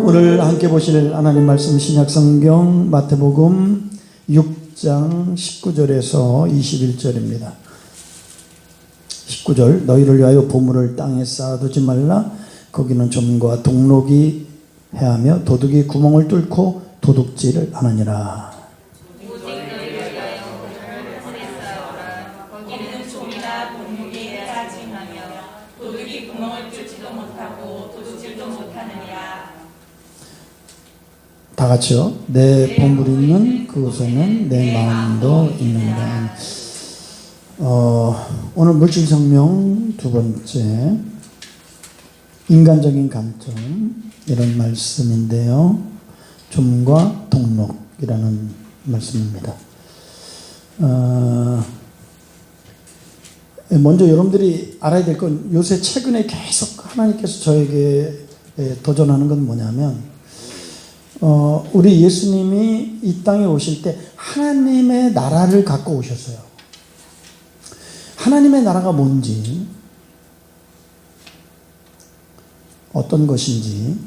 오늘 함께 보실 하나님 말씀 신약성경 마태복음 6장 19절에서 21절입니다. 19절 너희를 위하여 보물을 땅에 쌓아두지 말라. 거기는 점과 동록이 해하며 도둑이 구멍을 뚫고 도둑질을 하느니라. 거기는 종이나 동록이 해하지하며 도둑이 구멍을 뚫지도 못하고 도둑질도 못하느니라. 다 같이요. 내 보물이 있는 그곳에는 내 마음도 있는다. 오늘 물질성명 두 번째, 인간적인 관점, 이런 말씀인데요. 점과 동록이라는 말씀입니다. 먼저 여러분들이 알아야 될 건, 요새 최근에 계속 하나님께서 저에게 도전하는 건 뭐냐면, 우리 예수님이 이 땅에 오실 때 하나님의 나라를 갖고 오셨어요. 하나님의 나라가 뭔지, 어떤 것인지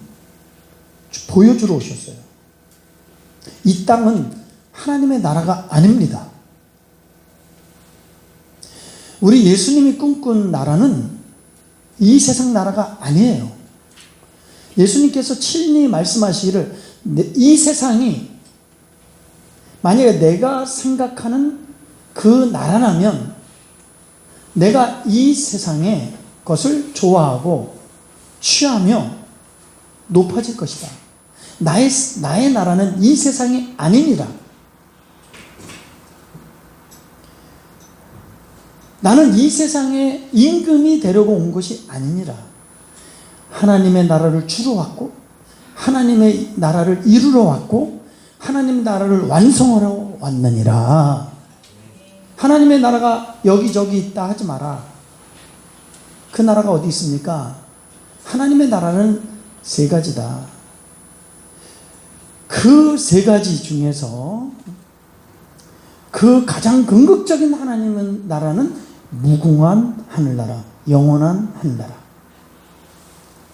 보여주러 오셨어요. 이 땅은 하나님의 나라가 아닙니다. 우리 예수님이 꿈꾼 나라는 이 세상 나라가 아니에요. 예수님께서 친히 말씀하시기를, 이 세상이 만약에 내가 생각하는 그 나라라면 내가 이 세상의 것을 좋아하고 취하며 높아질 것이다. 나의 나라는 이 세상이 아니니라. 나는 이 세상에 임금이 되려고 온 것이 아니니라. 하나님의 나라를 주러 왔고, 하나님의 나라를 이루러 왔고, 하나님의 나라를 완성하러 왔느니라. 하나님의 나라가 여기저기 있다 하지 마라. 그 나라가 어디 있습니까? 하나님의 나라는 세 가지다. 그 세 가지 중에서 그 가장 궁극적인 하나님의 나라는 무궁한 하늘나라, 영원한 하늘나라.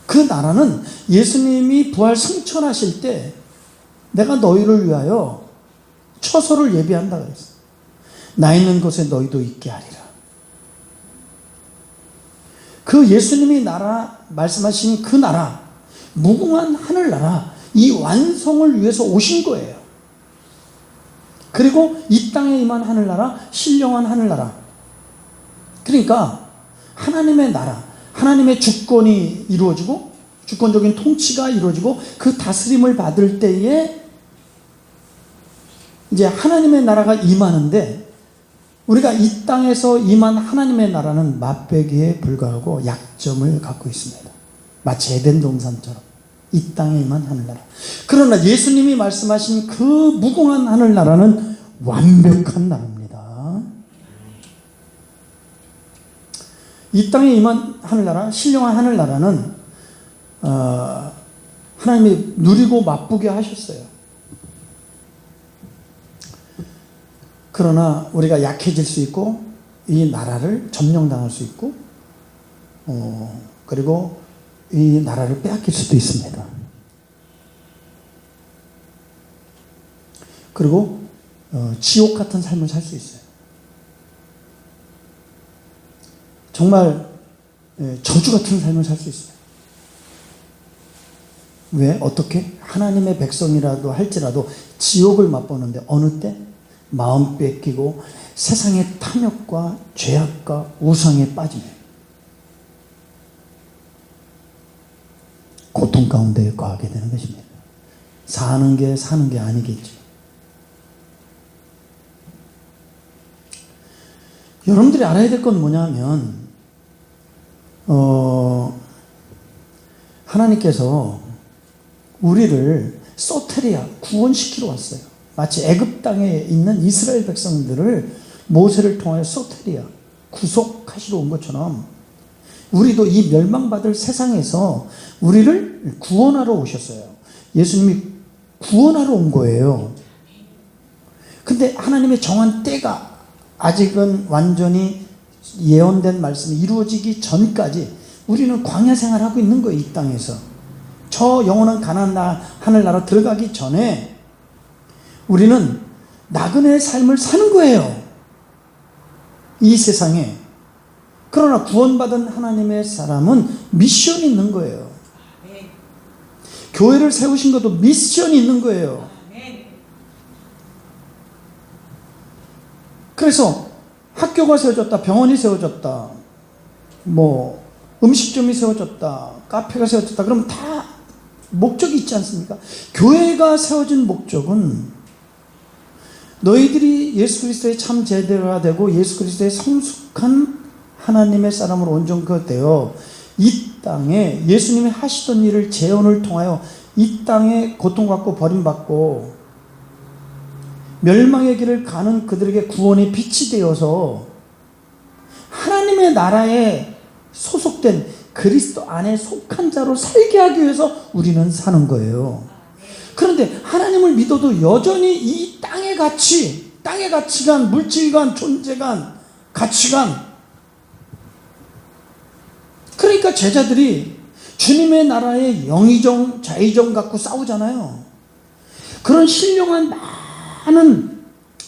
그 나라는 예수님이 부활 승천하실 때 내가 너희를 위하여 처소를 예비한다 그랬어요. 나 있는 곳에 너희도 있게 하리라. 그 예수님이 나라 말씀하신 그 나라, 무궁한 하늘나라, 이 완성을 위해서 오신 거예요. 그리고 이 땅에 임한 하늘나라, 신령한 하늘나라. 그러니까 하나님의 나라, 하나님의 주권이 이루어지고 주권적인 통치가 이루어지고 그 다스림을 받을 때에 이제 하나님의 나라가 임하는데, 우리가 이 땅에서 임한 하나님의 나라는 맛배기에 불과하고 약점을 갖고 있습니다. 마치 에덴 동산처럼 이 땅에 임한 하늘나라. 그러나 예수님이 말씀하신 그 무궁한 하늘나라는 완벽한 나라입니다. 이 땅에 임한 하늘나라, 신령한 하늘나라는 하나님이 누리고 맛보게 하셨어요. 그러나 우리가 약해질 수 있고, 이 나라를 점령당할 수 있고, 그리고 이 나라를 빼앗길 수도 있습니다. 그리고 지옥 같은 삶을 살 수 있어요. 정말 저주 같은 삶을 살 수 있어요. 왜? 어떻게? 하나님의 백성이라도 할지라도 지옥을 맛보는데 어느 때? 마음 뺏기고 세상의 탐욕과 죄악과 우상에 빠지면 고통 가운데 거하게 되는 것입니다. 사는 게 아니겠죠. 여러분들이 알아야 될 건 뭐냐면, 하나님께서 우리를 소테리아, 구원시키러 왔어요. 마치 애굽 땅에 있는 이스라엘 백성들을 모세를 통하여 소테리아, 구속하시러 온 것처럼 우리도 이 멸망받을 세상에서 우리를 구원하러 오셨어요. 예수님이 구원하러 온 거예요. 근데 하나님의 정한 때가 아직은 완전히 예언된 말씀이 이루어지기 전까지 우리는 광야 생활하고 있는 거예요. 이 땅에서 저 영원한 가나안 하늘나라 들어가기 전에 우리는 나그네의 삶을 사는 거예요. 이 세상에. 그러나 구원받은 하나님의 사람은 미션이 있는 거예요. 교회를 세우신 것도 미션이 있는 거예요. 그래서 학교가 세워졌다, 병원이 세워졌다, 뭐 음식점이 세워졌다, 카페가 세워졌다, 그러면 다 목적이 있지 않습니까? 교회가 세워진 목적은 너희들이 예수 그리스도의 참 제자가 되고 예수 그리스도의 성숙한 하나님의 사람으로 온전히 되어 이 땅에 예수님이 하시던 일을 재현을 통하여 이 땅에 고통받고 버림받고 멸망의 길을 가는 그들에게 구원의 빛이 되어서 하나님의 나라에 소속된 그리스도 안에 속한 자로 살게 하기 위해서 우리는 사는 거예요. 그런데 하나님을 믿어도 여전히 이 땅의 가치, 땅의 가치관, 물질관, 존재관, 가치관, 그러니까 제자들이 주님의 나라의 영의정, 자의정 갖고 싸우잖아요. 그런 신령한 많은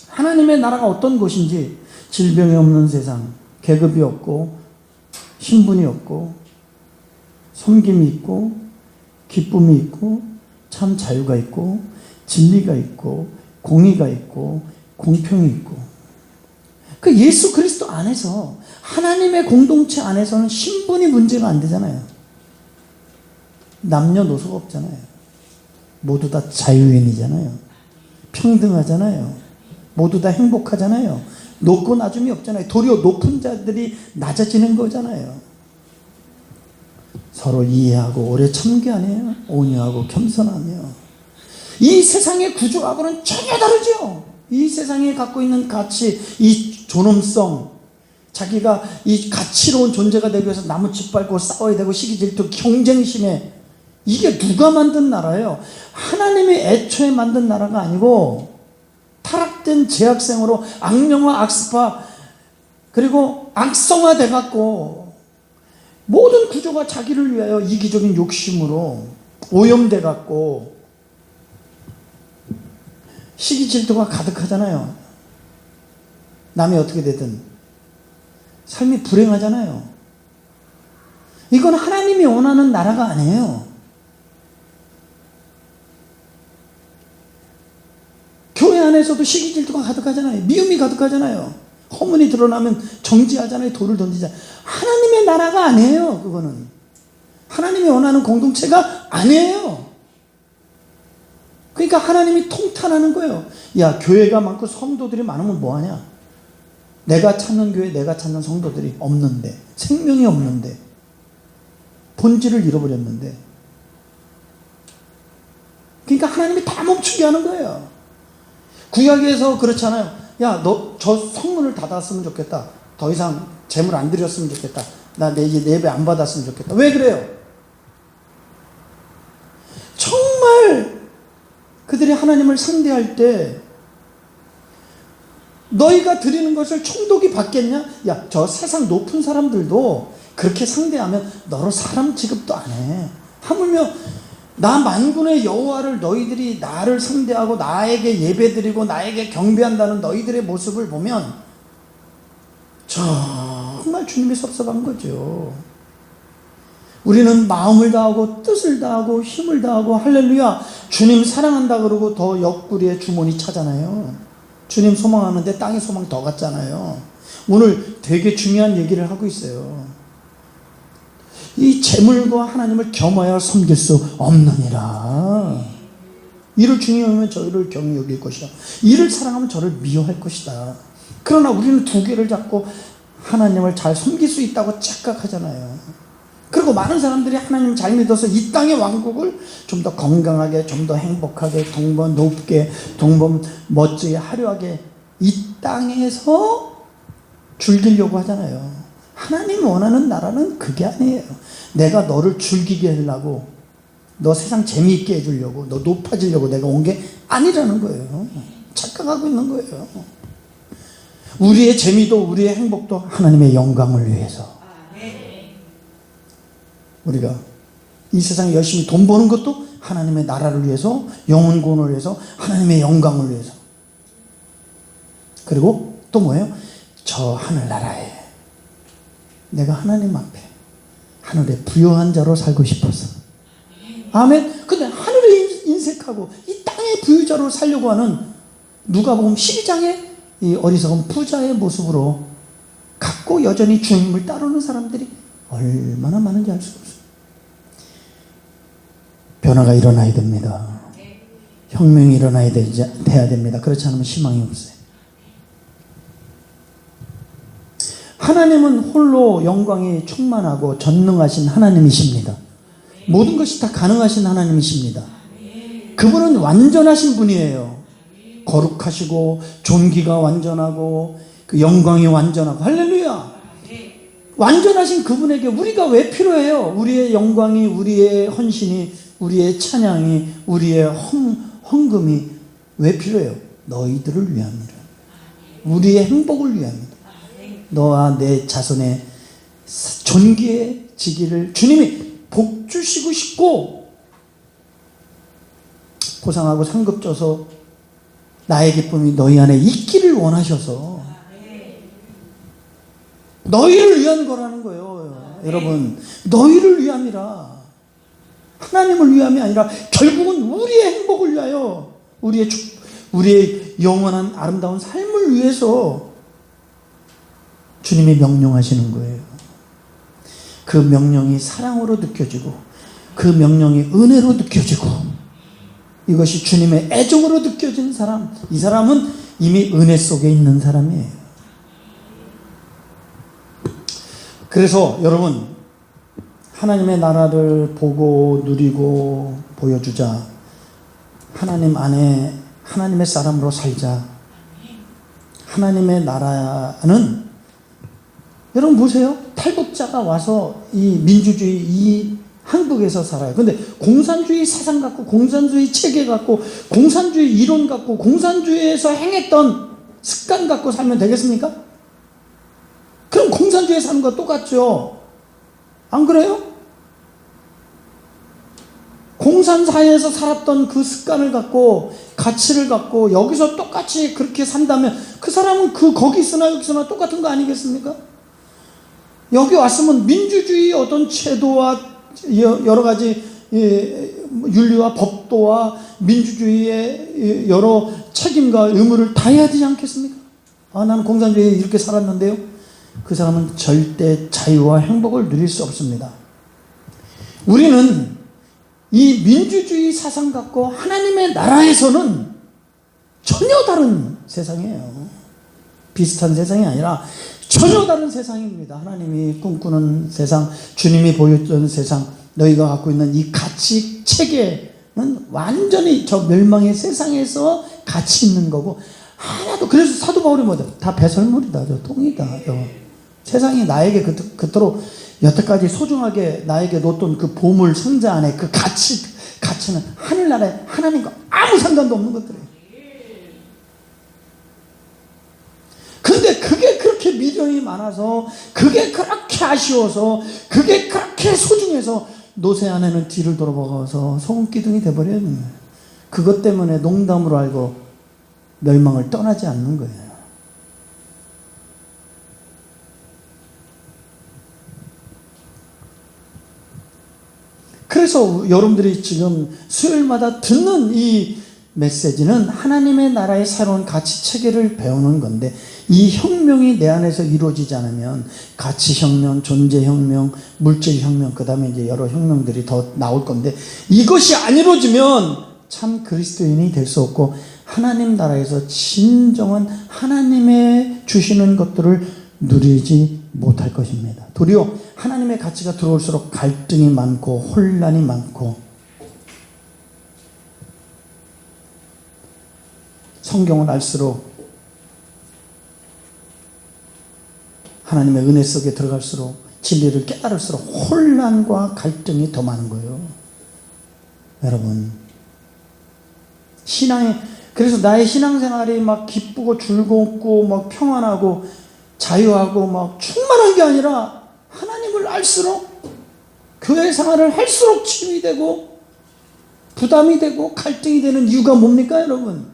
하나님의 나라가 어떤 것인지, 질병이 없는 세상, 계급이 없고 신분이 없고 섬김이 있고 기쁨이 있고 참 자유가 있고 진리가 있고 공의가 있고 공평이 있고, 그 예수 그리스도 안에서 하나님의 공동체 안에서는 신분이 문제가 안 되잖아요. 남녀노소가 없잖아요. 모두 다 자유인이잖아요. 평등하잖아요. 모두 다 행복하잖아요. 높고 낮음이 없잖아요. 도리어 높은 자들이 낮아지는 거잖아요. 서로 이해하고 오래 참게 아니에요. 온유하고 겸손하며. 이 세상의 구조하고는 전혀 다르죠. 이 세상에 갖고 있는 가치, 이 존엄성, 자기가 이 가치로운 존재가 되기 위해서 나무 짓밟고 싸워야 되고 시기 질투 경쟁심에, 이게 누가 만든 나라예요? 하나님이 애초에 만든 나라가 아니고 타락된 죄악생으로 악령화 악습화 그리고 악성화 돼갖고 모든 구조가 자기를 위하여 이기적인 욕심으로 오염돼갖고 시기 질투가 가득하잖아요. 남이 어떻게 되든 삶이 불행하잖아요. 이건 하나님이 원하는 나라가 아니에요. 교회 안에서도 시기 질투가 가득하잖아요. 미움이 가득하잖아요. 허물이 드러나면 정지하잖아요. 돌을 던지잖아요. 하나님의 나라가 아니에요. 그거는 하나님이 원하는 공동체가 아니에요. 그러니까 하나님이 통탄하는 거예요. 야, 교회가 많고 성도들이 많으면 뭐하냐? 내가 찾는 교회, 내가 찾는 성도들이 없는데, 생명이 없는데, 본질을 잃어버렸는데, 그러니까 하나님이 다 멈추게 하는 거예요. 구약에서 그렇잖아요. 야, 너 저 성문을 닫았으면 좋겠다. 더 이상 재물 안 드렸으면 좋겠다. 나 내 이제 예배 안 받았으면 좋겠다. 왜 그래요? 정말 그들이 하나님을 상대할 때 너희가 드리는 것을 총독이 받겠냐? 야, 저 세상 높은 사람들도 그렇게 상대하면 너로 사람 취급도 안 해. 하물며 나 만군의 여호와를 너희들이 나를 상대하고 나에게 예배드리고 나에게 경배한다는 너희들의 모습을 보면 정말 주님이 섭섭한 거죠. 우리는 마음을 다하고 뜻을 다하고 힘을 다하고 할렐루야 주님 사랑한다 그러고 더 옆구리에 주머니 차잖아요. 주님 소망하는데 땅의 소망 더 같잖아요. 오늘 되게 중요한 얘기를 하고 있어요. 이 재물과 하나님을 겸하여 섬길 수 없느니라. 이를 중요하면 저를 경히 여길 것이다. 이를 사랑하면 저를 미워할 것이다. 그러나 우리는 두 개를 잡고 하나님을 잘 섬길 수 있다고 착각하잖아요. 그리고 많은 사람들이 하나님 잘 믿어서 이 땅의 왕국을 좀 더 건강하게, 좀 더 행복하게, 좀 더 높게, 좀 더 멋지게, 화려하게 이 땅에서 즐기려고 하잖아요. 하나님이 원하는 나라는 그게 아니에요. 내가 너를 즐기게 하려고, 너 세상 재미있게 해주려고, 너 높아지려고 내가 온 게 아니라는 거예요. 착각하고 있는 거예요. 우리의 재미도 우리의 행복도 하나님의 영광을 위해서. 우리가 이 세상에 열심히 돈 버는 것도 하나님의 나라를 위해서, 영혼 구원을 위해서, 하나님의 영광을 위해서. 그리고 또 뭐예요? 저 하늘나라에 내가 하나님 앞에 하늘의 부유한 자로 살고 싶어서. 아멘. 근데 하늘에 인색하고 이 땅의 부유자로 살려고 하는 누가복음 12장의 이 어리석은 부자의 모습으로 갖고 여전히 주님을 따르는 사람들이 얼마나 많은지 알 수가 없어요. 변화가 일어나야 됩니다. 혁명이 일어나야 돼야 됩니다. 그렇지 않으면 희망이 없어요. 하나님은 홀로 영광이 충만하고 전능하신 하나님이십니다. 모든 것이 다 가능하신 하나님이십니다. 그분은 완전하신 분이에요. 거룩하시고 존귀가 완전하고 그 영광이 완전하고. 할렐루야. 완전하신 그분에게 우리가 왜 필요해요? 우리의 영광이, 우리의 헌신이, 우리의 찬양이, 우리의 헌금이 왜 필요해요? 너희들을 위함이라. 우리의 행복을 위함이다. 너와 내 자손의 존귀해지기를 주님이 복 주시고 싶고 보상하고 상급 줘서 나의 기쁨이 너희 안에 있기를 원하셔서 너희를 위한 거라는 거예요. 여러분, 너희를 위함이라. 하나님을 위함이 아니라 결국은 우리의 행복을 위하여, 우리의 영원한 아름다운 삶을 위해서 주님이 명령하시는 거예요. 그 명령이 사랑으로 느껴지고 그 명령이 은혜로 느껴지고 이것이 주님의 애정으로 느껴진 사람, 이 사람은 이미 은혜 속에 있는 사람이에요. 그래서 여러분, 하나님의 나라를 보고 누리고 보여주자. 하나님 안에 하나님의 사람으로 살자. 하나님의 나라는 여러분 보세요. 탈북자가 와서 이 민주주의, 이 한국에서 살아요. 근데 공산주의 사상 갖고, 공산주의 체계 갖고, 공산주의 이론 갖고, 공산주의에서 행했던 습관 갖고 살면 되겠습니까? 그럼 공산주의에 사는 거 똑같죠. 안 그래요? 공산사회에서 살았던 그 습관을 갖고, 가치를 갖고, 여기서 똑같이 그렇게 산다면 그 사람은 거기 있으나 여기 있으나 똑같은 거 아니겠습니까? 여기 왔으면 민주주의 어떤 제도와 여러 가지 윤리와 법도와 민주주의의 여러 책임과 의무를 다해야 되지 않겠습니까? 나는 공산주의에 이렇게 살았는데요. 그 사람은 절대 자유와 행복을 누릴 수 없습니다. 우리는 이 민주주의 사상 갖고 하나님의 나라에서는 전혀 다른 세상이에요. 비슷한 세상이 아니라 전혀 다른 세상입니다. 하나님이 꿈꾸는 세상, 주님이 보여준 세상, 너희가 갖고 있는 이 가치 체계는 완전히 저 멸망의 세상에서 가치 있는 거고, 하나도, 그래서 사도 바울이 뭐죠? 다 배설물이다, 저 똥이다. 세상이 나에게 그토록 여태까지 소중하게 나에게 놓던 그 보물 상자 안에 그 가치는 하늘나라에 하나님과 아무 상관도 없는 것들이에요. 근데 그게 그렇게 미련이 많아서, 그게 그렇게 아쉬워서, 그게 그렇게 소중해서 노새 안에는 뒤를 돌아보고서 소금기둥이 돼버려요. 그것 때문에 농담으로 알고 멸망을 떠나지 않는 거예요. 그래서 여러분들이 지금 수요일마다 듣는 이 메시지는 하나님의 나라의 새로운 가치 체계를 배우는 건데, 이 혁명이 내 안에서 이루어지지 않으면 가치혁명, 존재혁명, 물질혁명, 그 다음에 이제 여러 혁명들이 더 나올 건데, 이것이 안 이루어지면 참 그리스도인이 될 수 없고, 하나님 나라에서 진정한 하나님의 주시는 것들을 누리지 못할 것입니다. 도리어 하나님의 가치가 들어올수록 갈등이 많고 혼란이 많고, 성경을 알수록, 하나님의 은혜 속에 들어갈수록, 진리를 깨달을수록 혼란과 갈등이 더 많은 거예요. 여러분, 그래서 나의 신앙생활이 막 기쁘고 즐겁고 막 평안하고 자유하고 막 충만한 게 아니라, 하나님을 알수록 교회 생활을 할수록 짐이 되고 부담이 되고 갈등이 되는 이유가 뭡니까 여러분?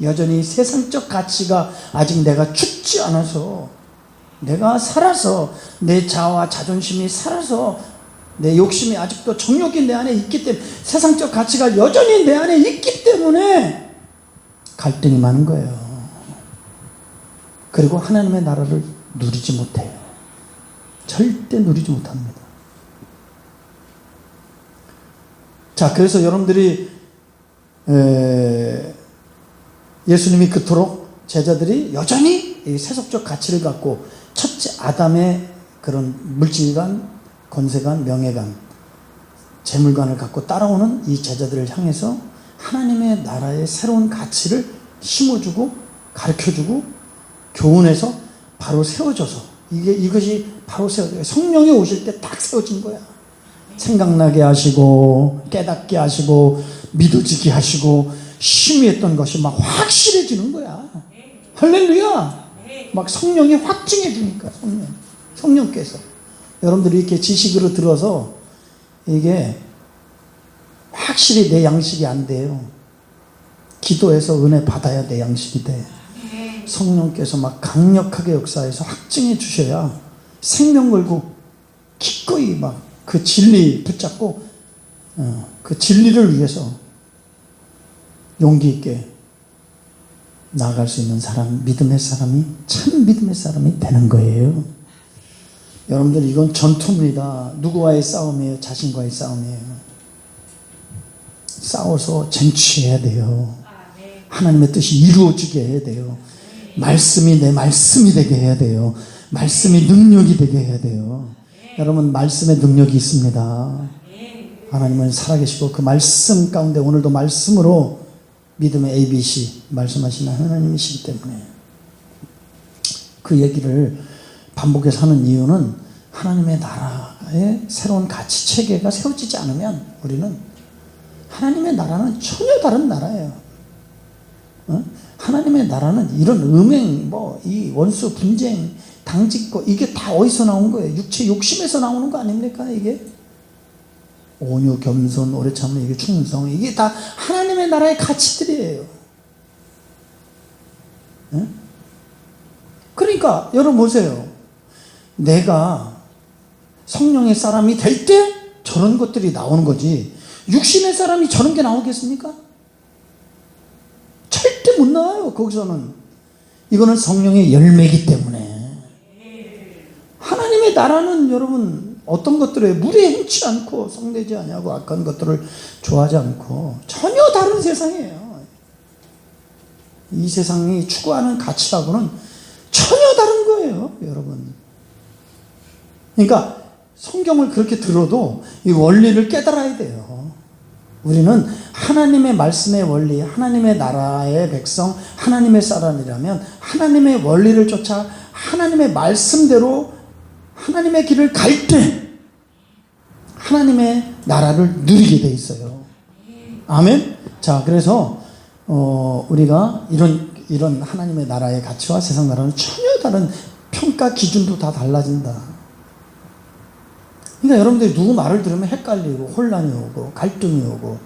여전히 세상적 가치가 아직 내가 죽지 않아서, 내가 살아서, 내 자아와 자존심이 살아서, 내 욕심이 아직도 정욕이 내 안에 있기 때문에, 세상적 가치가 여전히 내 안에 있기 때문에 갈등이 많은 거예요. 그리고 하나님의 나라를 누리지 못해요. 절대 누리지 못합니다. 자, 그래서 여러분들이 예수님이 그토록 제자들이 여전히 이 세속적 가치를 갖고, 첫째 아담의 그런 물질관, 권세관, 명예관, 재물관을 갖고 따라오는 이 제자들을 향해서 하나님의 나라의 새로운 가치를 심어주고 가르쳐주고 교훈해서 바로 세워줘서, 이것이 바로 세워져요. 성령이 오실 때 딱 세워진 거야. 생각나게 하시고 깨닫게 하시고 믿어지게 하시고 심의했던 것이 막 확실해지는 거야. 할렐루야. 막 성령이 확증해 주니까, 성령께서. 여러분들이 이렇게 지식으로 들어서 이게 확실히 내 양식이 안 돼요. 기도해서 은혜 받아야 내 양식이 돼. 성령께서 막 강력하게 역사해서 확증해 주셔야 생명 걸고 기꺼이 막 그 진리 붙잡고 그 진리를 위해서 용기 있게 나아갈 수 있는 사람, 믿음의 사람이, 참 믿음의 사람이 되는 거예요. 여러분들, 이건 전투입니다. 누구와의 싸움이에요? 자신과의 싸움이에요. 싸워서 쟁취해야 돼요. 하나님의 뜻이 이루어지게 해야 돼요. 말씀이 내 말씀이 되게 해야 돼요. 말씀이 능력이 되게 해야 돼요. 여러분, 말씀의 능력이 있습니다. 하나님은 살아계시고 그 말씀 가운데 오늘도 말씀으로 믿음의 ABC 말씀하시는 하나님이시기 때문에 그 얘기를 반복해서 하는 이유는, 하나님의 나라의 새로운 가치 체계가 세워지지 않으면 우리는, 하나님의 나라는 전혀 다른 나라예요. 하나님의 나라는 이런 음행, 이 원수 분쟁, 당짓고, 이게 다 어디서 나온 거예요? 육체 욕심에서 나오는 거 아닙니까? 이게 온유, 겸손, 오래 참는, 이게 충성, 이게 다 하나님의 나라의 가치들이에요. 그러니까 여러분 보세요. 내가 성령의 사람이 될 때 저런 것들이 나오는 거지, 육신의 사람이 저런 게 나오겠습니까? 절대 못 나와요. 거기서는. 이거는 성령의 열매이기 때문에. 하나님의 나라는 여러분, 어떤 것들에 물에 행치 않고 성내지 아니하고 악한 것들을 좋아하지 않고 전혀 다른 세상이에요. 이 세상이 추구하는 가치하고는 전혀 다른 거예요, 여러분. 그러니까 성경을 그렇게 들어도 이 원리를 깨달아야 돼요. 우리는 하나님의 말씀의 원리, 하나님의 나라의 백성, 하나님의 사람이라면 하나님의 원리를 쫓아 하나님의 말씀대로 하나님의 길을 갈 때 하나님의 나라를 누리게 돼 있어요. 아멘. 자, 그래서 우리가 이런 하나님의 나라의 가치와 세상 나라는 전혀 다른, 평가 기준도 다 달라진다. 그러니까 여러분들이 누구 말을 들으면 헷갈리고 혼란이 오고 갈등이 오고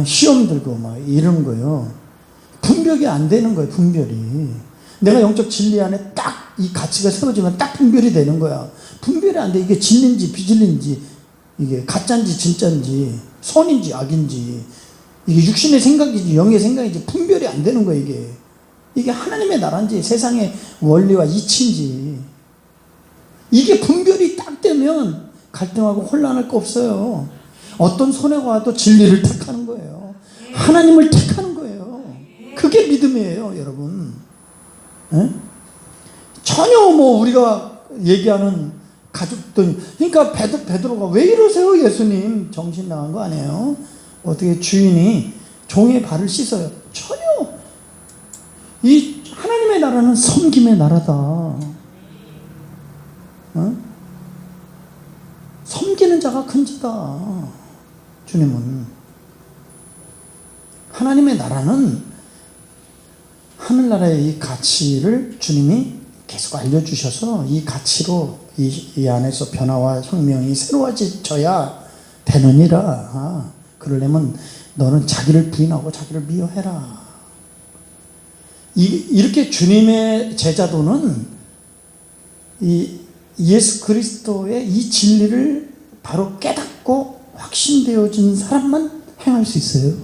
시험 들고 막 이런 거예요. 분별이 안 되는 거예요. 분별이. 내가 영적 진리 안에 딱 이 가치가 세워지면 딱 분별이 되는 거야. 분별이 안 돼. 이게 진리인지 비진리인지, 이게 가짜인지 진짜인지, 선인지 악인지, 이게 육신의 생각인지 영의 생각인지 분별이 안 되는 거야. 이게 하나님의 나라인지 세상의 원리와 이치인지, 이게 분별이 딱 되면 갈등하고 혼란할 거 없어요. 어떤 손해가 와도 진리를 택하는 거예요. 하나님을 택하는 거예요. 그게 믿음이에요, 여러분. 에? 전혀 우리가 얘기하는 가족들, 그러니까 베드로가 왜 이러세요, 예수님? 정신 나간 거 아니에요? 어떻게 주인이 종의 발을 씻어요? 전혀. 이 하나님의 나라는 섬김의 나라다. 섬기는 자가 큰 자다. 주님은. 하나님의 나라는 하늘나라의 이 가치를 주님이 계속 알려주셔서 이 가치로 이 안에서 변화와 혁명이 새로워져야 되느니라. 그러려면 너는 자기를 부인하고 자기를 미워해라. 이렇게 주님의 제자도는 이 예수 그리스도의 이 진리를 바로 깨닫고 확신되어진 사람만 행할 수 있어요.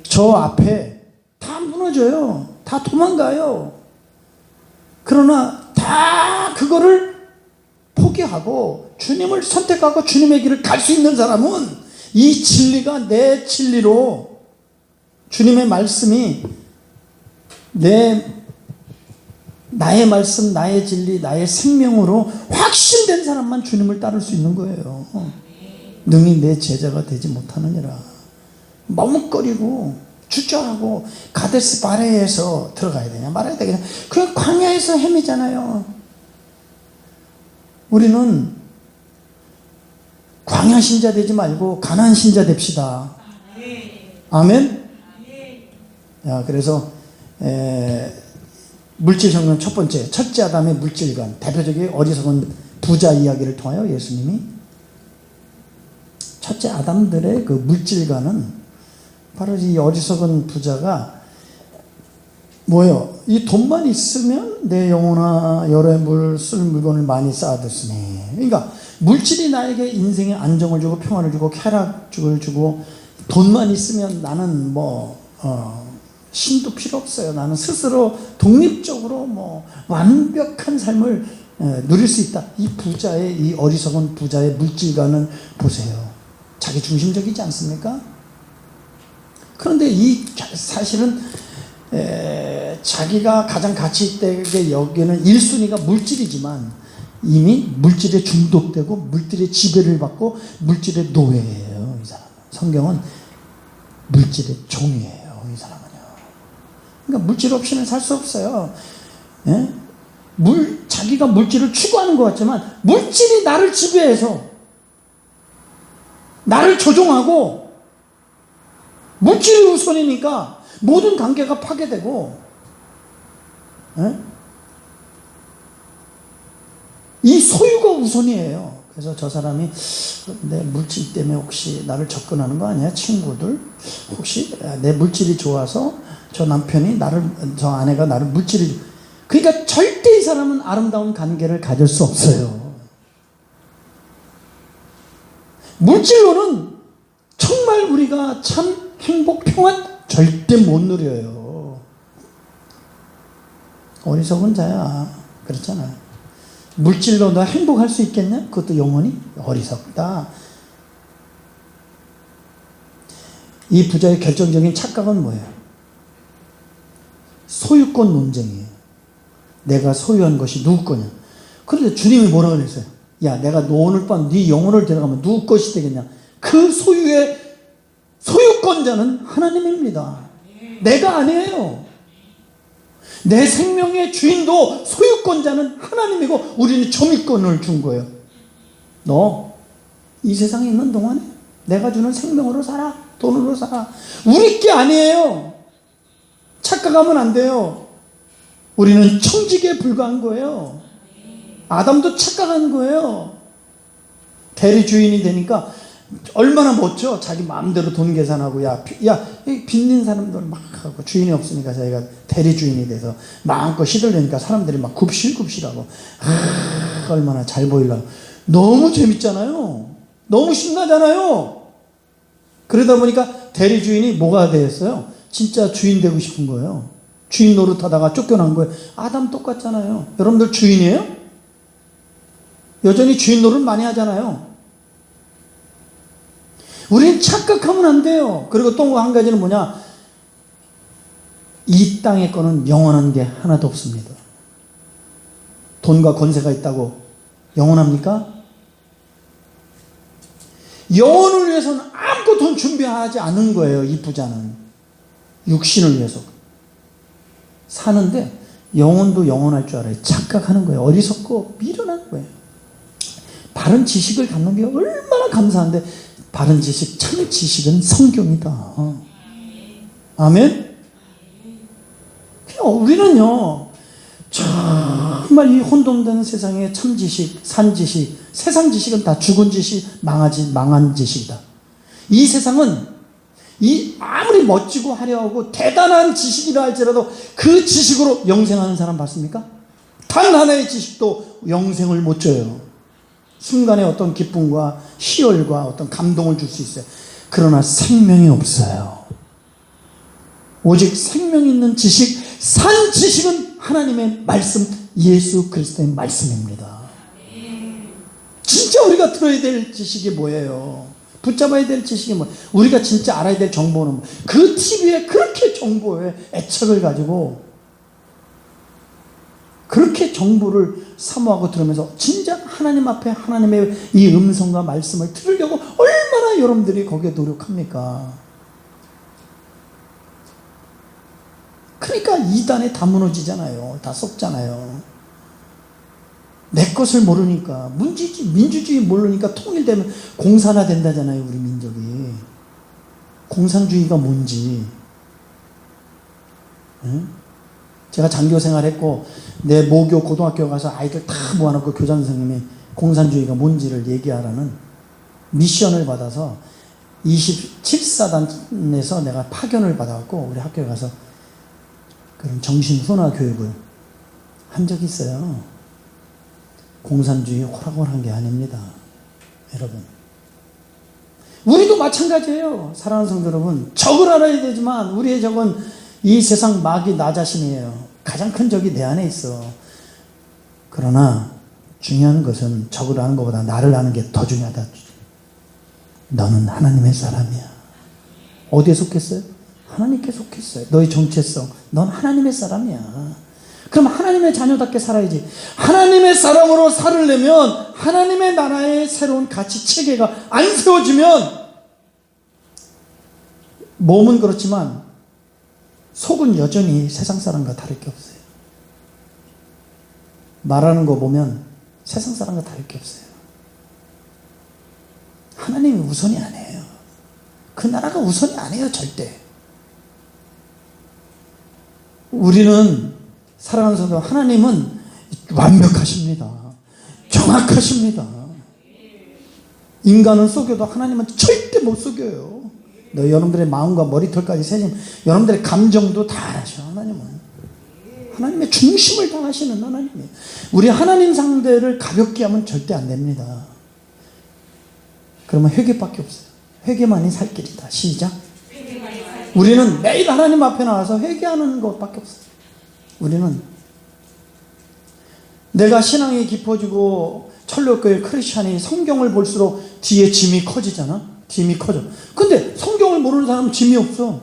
저 앞에 다 무너져요. 다 도망가요. 그러나 다 그거를 포기하고 주님을 선택하고 주님의 길을 갈 수 있는 사람은 이 진리가 내 진리로, 주님의 말씀이 나의 말씀, 나의 진리, 나의 생명으로 확신된 사람만 주님을 따를 수 있는 거예요. 능히 내 제자가 되지 못하느니라. 머뭇거리고 주저하고 가데스 바네아에서 들어가야 되냐 말아야 되냐, 그냥 광야에서 헤매잖아요. 우리는 광야 신자 되지 말고 가나안 신자 됩시다. 아멘. 야, 그래서 물질 혁명 첫 번째, 첫째 아담의 물질관, 대표적인 어리석은 부자 이야기를 통하여 예수님이 첫째 아담들의 그 물질관은 바로 이 어리석은 부자가 뭐예요? 이 돈만 있으면 내 영혼아 여러 쓸 물건을 많이 쌓아뒀으니. 그러니까 물질이 나에게 인생의 안정을 주고 평화를 주고 쾌락을 주고, 돈만 있으면 나는 신도 필요 없어요. 나는 스스로 독립적으로 완벽한 삶을 누릴 수 있다. 이 어리석은 부자의 물질관을 보세요. 자기 중심적이지 않습니까? 그런데 사실은 자기가 가장 가치 있게 여기는 1순위가 물질이지만 이미 물질에 중독되고 물질의 지배를 받고 물질의 노예예요. 이 사람은. 성경은 물질의 종이에요. 이 사람은요. 그러니까 물질 없이는 살 수 없어요. 예? 자기가 물질을 추구하는 것 같지만 물질이 나를 지배해서 나를 조종하고, 물질이 우선이니까 모든 관계가 파괴되고, 이 소유가 우선이에요. 그래서 저 사람이 내 물질 때문에 혹시 나를 접근하는 거 아니야? 친구들 혹시 내 물질이 좋아서 저 남편이 저 아내가 나를 물질이, 그러니까 절대 이 사람은 아름다운 관계를 가질 수 없어요. 물질로는 정말 우리가 참 행복, 평안 절대 못 누려요. 어리석은 자야. 그렇잖아요. 물질로 너 행복할 수 있겠냐? 그것도 영원히 어리석다. 이 부자의 결정적인 착각은 뭐예요? 소유권 논쟁이에요. 내가 소유한 것이 누구 거냐? 그런데 주님이 뭐라 그랬어요? 야, 내가 오늘 밤 네 영혼을 데려가면 누구 것이 되겠냐? 그 소유의 소유권자는 하나님입니다. 내가 아니에요. 내 생명의 주인도 소유권자는 하나님이고 우리는 점유권을 준 거예요. 너 이 세상에 있는 동안에 내가 주는 생명으로 살아. 돈으로 살아. 우리 게 아니에요. 착각하면 안 돼요. 우리는 청지기에 불과한 거예요. 아담도 착각한 거예요. 대리주인이 되니까 얼마나 멋져. 자기 마음대로 돈 계산하고, 빚는 사람들 막 하고, 주인이 없으니까 자기가 대리주인이 돼서 마음껏 시들으니까 사람들이 막 굽실굽실하고, 얼마나 잘 보이려고. 너무 재밌잖아요. 너무 신나잖아요. 그러다 보니까 대리주인이 뭐가 되었어요? 진짜 주인 되고 싶은 거예요. 주인 노릇하다가 쫓겨난 거예요. 아담 똑같잖아요. 여러분들 주인이에요? 여전히 주인 노릇 많이 하잖아요. 우린 착각하면 안 돼요. 그리고 또 한 가지는 뭐냐? 이 땅의 거는 영원한 게 하나도 없습니다. 돈과 권세가 있다고 영원합니까? 영혼을 위해서는 아무것도 돈 준비하지 않은 거예요. 이 부자는 육신을 위해서 사는데 영혼도 영원할 줄 알아요. 착각하는 거예요. 어리석고 미련한 거예요. 바른 지식을 갖는 게 얼마나 감사한데, 바른 지식, 참 지식은 성경이다. 아멘? 우리는요, 정말 이 혼돈되는 세상에 참지식, 산지식, 세상 지식은 다 죽은 지식, 망한 지식이다. 이 세상은 이 아무리 멋지고 화려하고 대단한 지식이라 할지라도 그 지식으로 영생하는 사람 봤습니까? 단 하나의 지식도 영생을 못 줘요. 순간에 어떤 기쁨과 희열과 어떤 감동을 줄 수 있어요. 그러나 생명이 없어요. 오직 생명 있는 지식, 산 지식은 하나님의 말씀, 예수 그리스도의 말씀입니다. 진짜 우리가 들어야 될 지식이 뭐예요? 붙잡아야 될 지식이 뭐예요? 우리가 진짜 알아야 될 정보는 뭐예요? 그 TV에 그렇게 정보에 애착을 가지고 그렇게 정보를 사모하고 들으면서 진짜 하나님 앞에 하나님의 이 음성과 말씀을 들으려고 얼마나 여러분들이 거기에 노력합니까? 그러니까 이단에 다 무너지잖아요. 다 썩잖아요. 내 것을 모르니까, 민주주의 모르니까 통일되면 공산화 된다잖아요, 우리 민족이. 공산주의가 뭔지. 응? 제가 장교 생활했고, 내 모교 고등학교 가서 아이들 다 모아놓고 교장 선생님이 공산주의가 뭔지를 얘기하라는 미션을 받아서 27사단에서 내가 파견을 받아갖고 우리 학교에 가서 그런 정신훈화 교육을 한 적이 있어요. 공산주의 호락호락한 게 아닙니다. 여러분. 우리도 마찬가지예요. 사랑하는 성도 여러분. 적을 알아야 되지만 우리의 적은 이 세상 마귀 나 자신이에요. 가장 큰 적이 내 안에 있어. 그러나 중요한 것은 적을 아는 것보다 나를 아는 게 더 중요하다. 너는 하나님의 사람이야. 어디에 속했어요? 하나님께 속했어요. 너의 정체성, 넌 하나님의 사람이야. 그럼 하나님의 자녀답게 살아야지. 하나님의 사람으로 살으려면 하나님의 나라의 새로운 가치 체계가 안 세워지면 몸은 그렇지만 속은 여전히 세상 사람과 다를 게 없어요. 말하는 거 보면 세상 사람과 다를 게 없어요. 하나님이 우선이 아니에요. 그 나라가 우선이 아니에요, 절대. 우리는 사랑하는 성도, 하나님은 완벽하십니다. 정확하십니다. 인간은 속여도 하나님은 절대 못 속여요. 여러분들의 마음과 머리털까지 세심, 여러분들의 감정도 다 아셔. 하나님은 하나님의 중심을 다 아시는 하나님이에요. 우리 하나님 상대를 가볍게 하면 절대 안 됩니다. 그러면 회개밖에 없어요. 회개만이 살 길이다. 시작. 우리는 매일 하나님 앞에 나와서 회개하는 것밖에 없어요. 우리는 내가 신앙이 깊어지고 철로교회 크리스찬이 성경을 볼수록 뒤에 짐이 커지잖아. 짐이 커져. 근데 성경을 모르는 사람은 짐이 없어.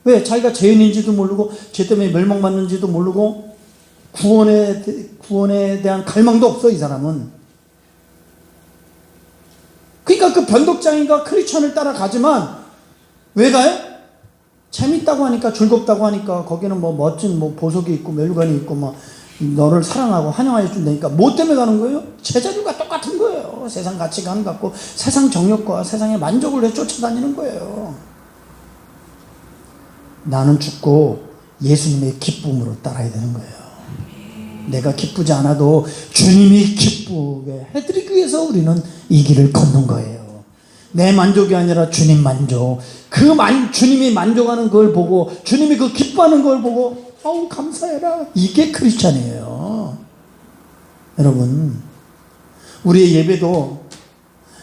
왜? 자기가 죄인인지도 모르고 죄 때문에 멸망받는지도 모르고 구원에 대한 갈망도 없어, 이 사람은. 그러니까 그 변덕장인가 크리스찬을 따라가지만 왜 가요? 재밌다고 하니까, 즐겁다고 하니까, 거기는 뭐 멋진 뭐 보석이 있고 멸관이 있고 막 너를 사랑하고 환영해 준다니까 뭐 때문에 가는 거예요? 제자들과 똑같은 거예요. 세상 가치관 갖고 세상 정욕과 세상의 만족을 위해 쫓아다니는 거예요. 나는 죽고 예수님의 기쁨으로 따라야 되는 거예요. 내가 기쁘지 않아도 주님이 기쁘게 해드리기 위해서 우리는 이 길을 걷는 거예요. 내 만족이 아니라 주님 만족. 주님이 만족하는 걸 보고, 주님이 그 기뻐하는 걸 보고, 아우 감사해라. 이게 크리스찬이에요. 여러분, 우리의 예배도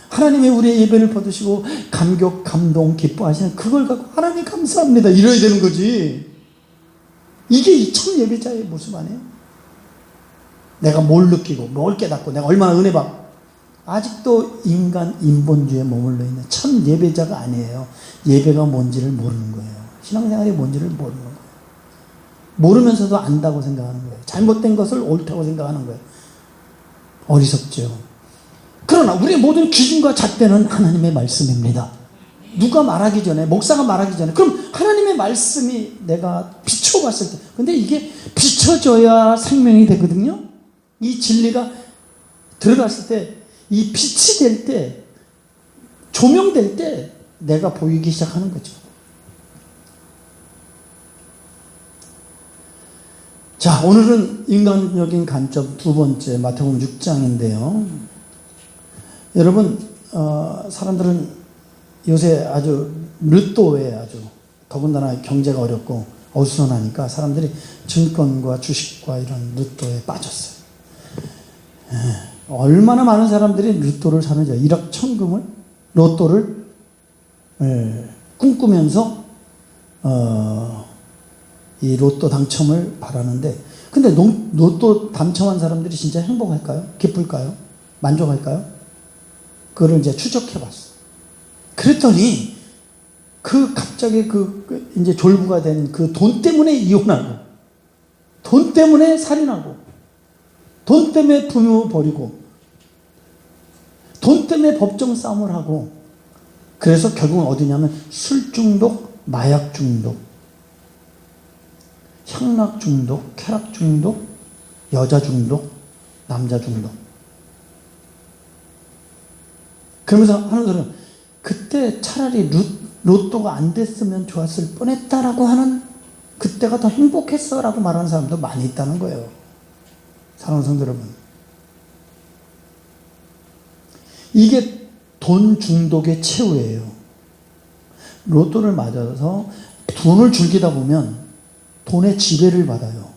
하나님이 우리의 예배를 받으시고 감격, 감동, 기뻐하시는 그걸 갖고 하나님 감사합니다 이래야 되는 거지. 이게 이 참 예배자의 모습 아니에요? 내가 뭘 느끼고 뭘 깨닫고 내가 얼마나 은혜 받고, 아직도 인간 인본주의에 머물러 있는 참 예배자가 아니에요. 예배가 뭔지를 모르는 거예요. 신앙생활이 뭔지를 모르는 거예요. 모르면서도 안다고 생각하는 거예요. 잘못된 것을 옳다고 생각하는 거예요. 어리석죠. 그러나 우리의 모든 기준과 잣대는 하나님의 말씀입니다. 누가 말하기 전에, 목사가 말하기 전에, 그럼 하나님의 말씀이 내가 비춰봤을 때, 근데 이게 비춰져야 생명이 되거든요. 이 진리가 들어갔을 때, 이 빛이 될 때, 조명될 때 내가 보이기 시작하는 거죠. 자, 오늘은 인간적인 관점 두 번째 마태복음 6장인데요. 여러분, 사람들은 요새 아주 로또에 아주 더군다나 경제가 어렵고 어수선하니까 사람들이 증권과 주식과 이런 로또에 빠졌어요. 얼마나 많은 사람들이 로또를 사는지, 1억 천금을 로또를 꿈꾸면서 이 로또 당첨을 바라는데, 근데 로또 당첨한 사람들이 진짜 행복할까요? 기쁠까요? 만족할까요? 그걸 이제 추적해 봤어. 그랬더니 갑자기 이제 졸부가 된 그 돈 때문에 이혼하고, 돈 때문에 살인하고, 돈 때문에 부모 버리고, 돈 때문에 법정 싸움을 하고, 그래서 결국은 어디냐면 술 중독, 마약 중독, 향락 중독, 쾌락 중독, 여자 중독, 남자 중독. 그러면서 하는 소리는 그때 차라리 로또가 안 됐으면 좋았을 뻔했다라고 하는, 그때가 더 행복했어 라고 말하는 사람도 많이 있다는 거예요. 사랑하는 성도 여러분, 이게 돈 중독의 최후예요. 로또를 맞아서 돈을 즐기다 보면 돈의 지배를 받아요.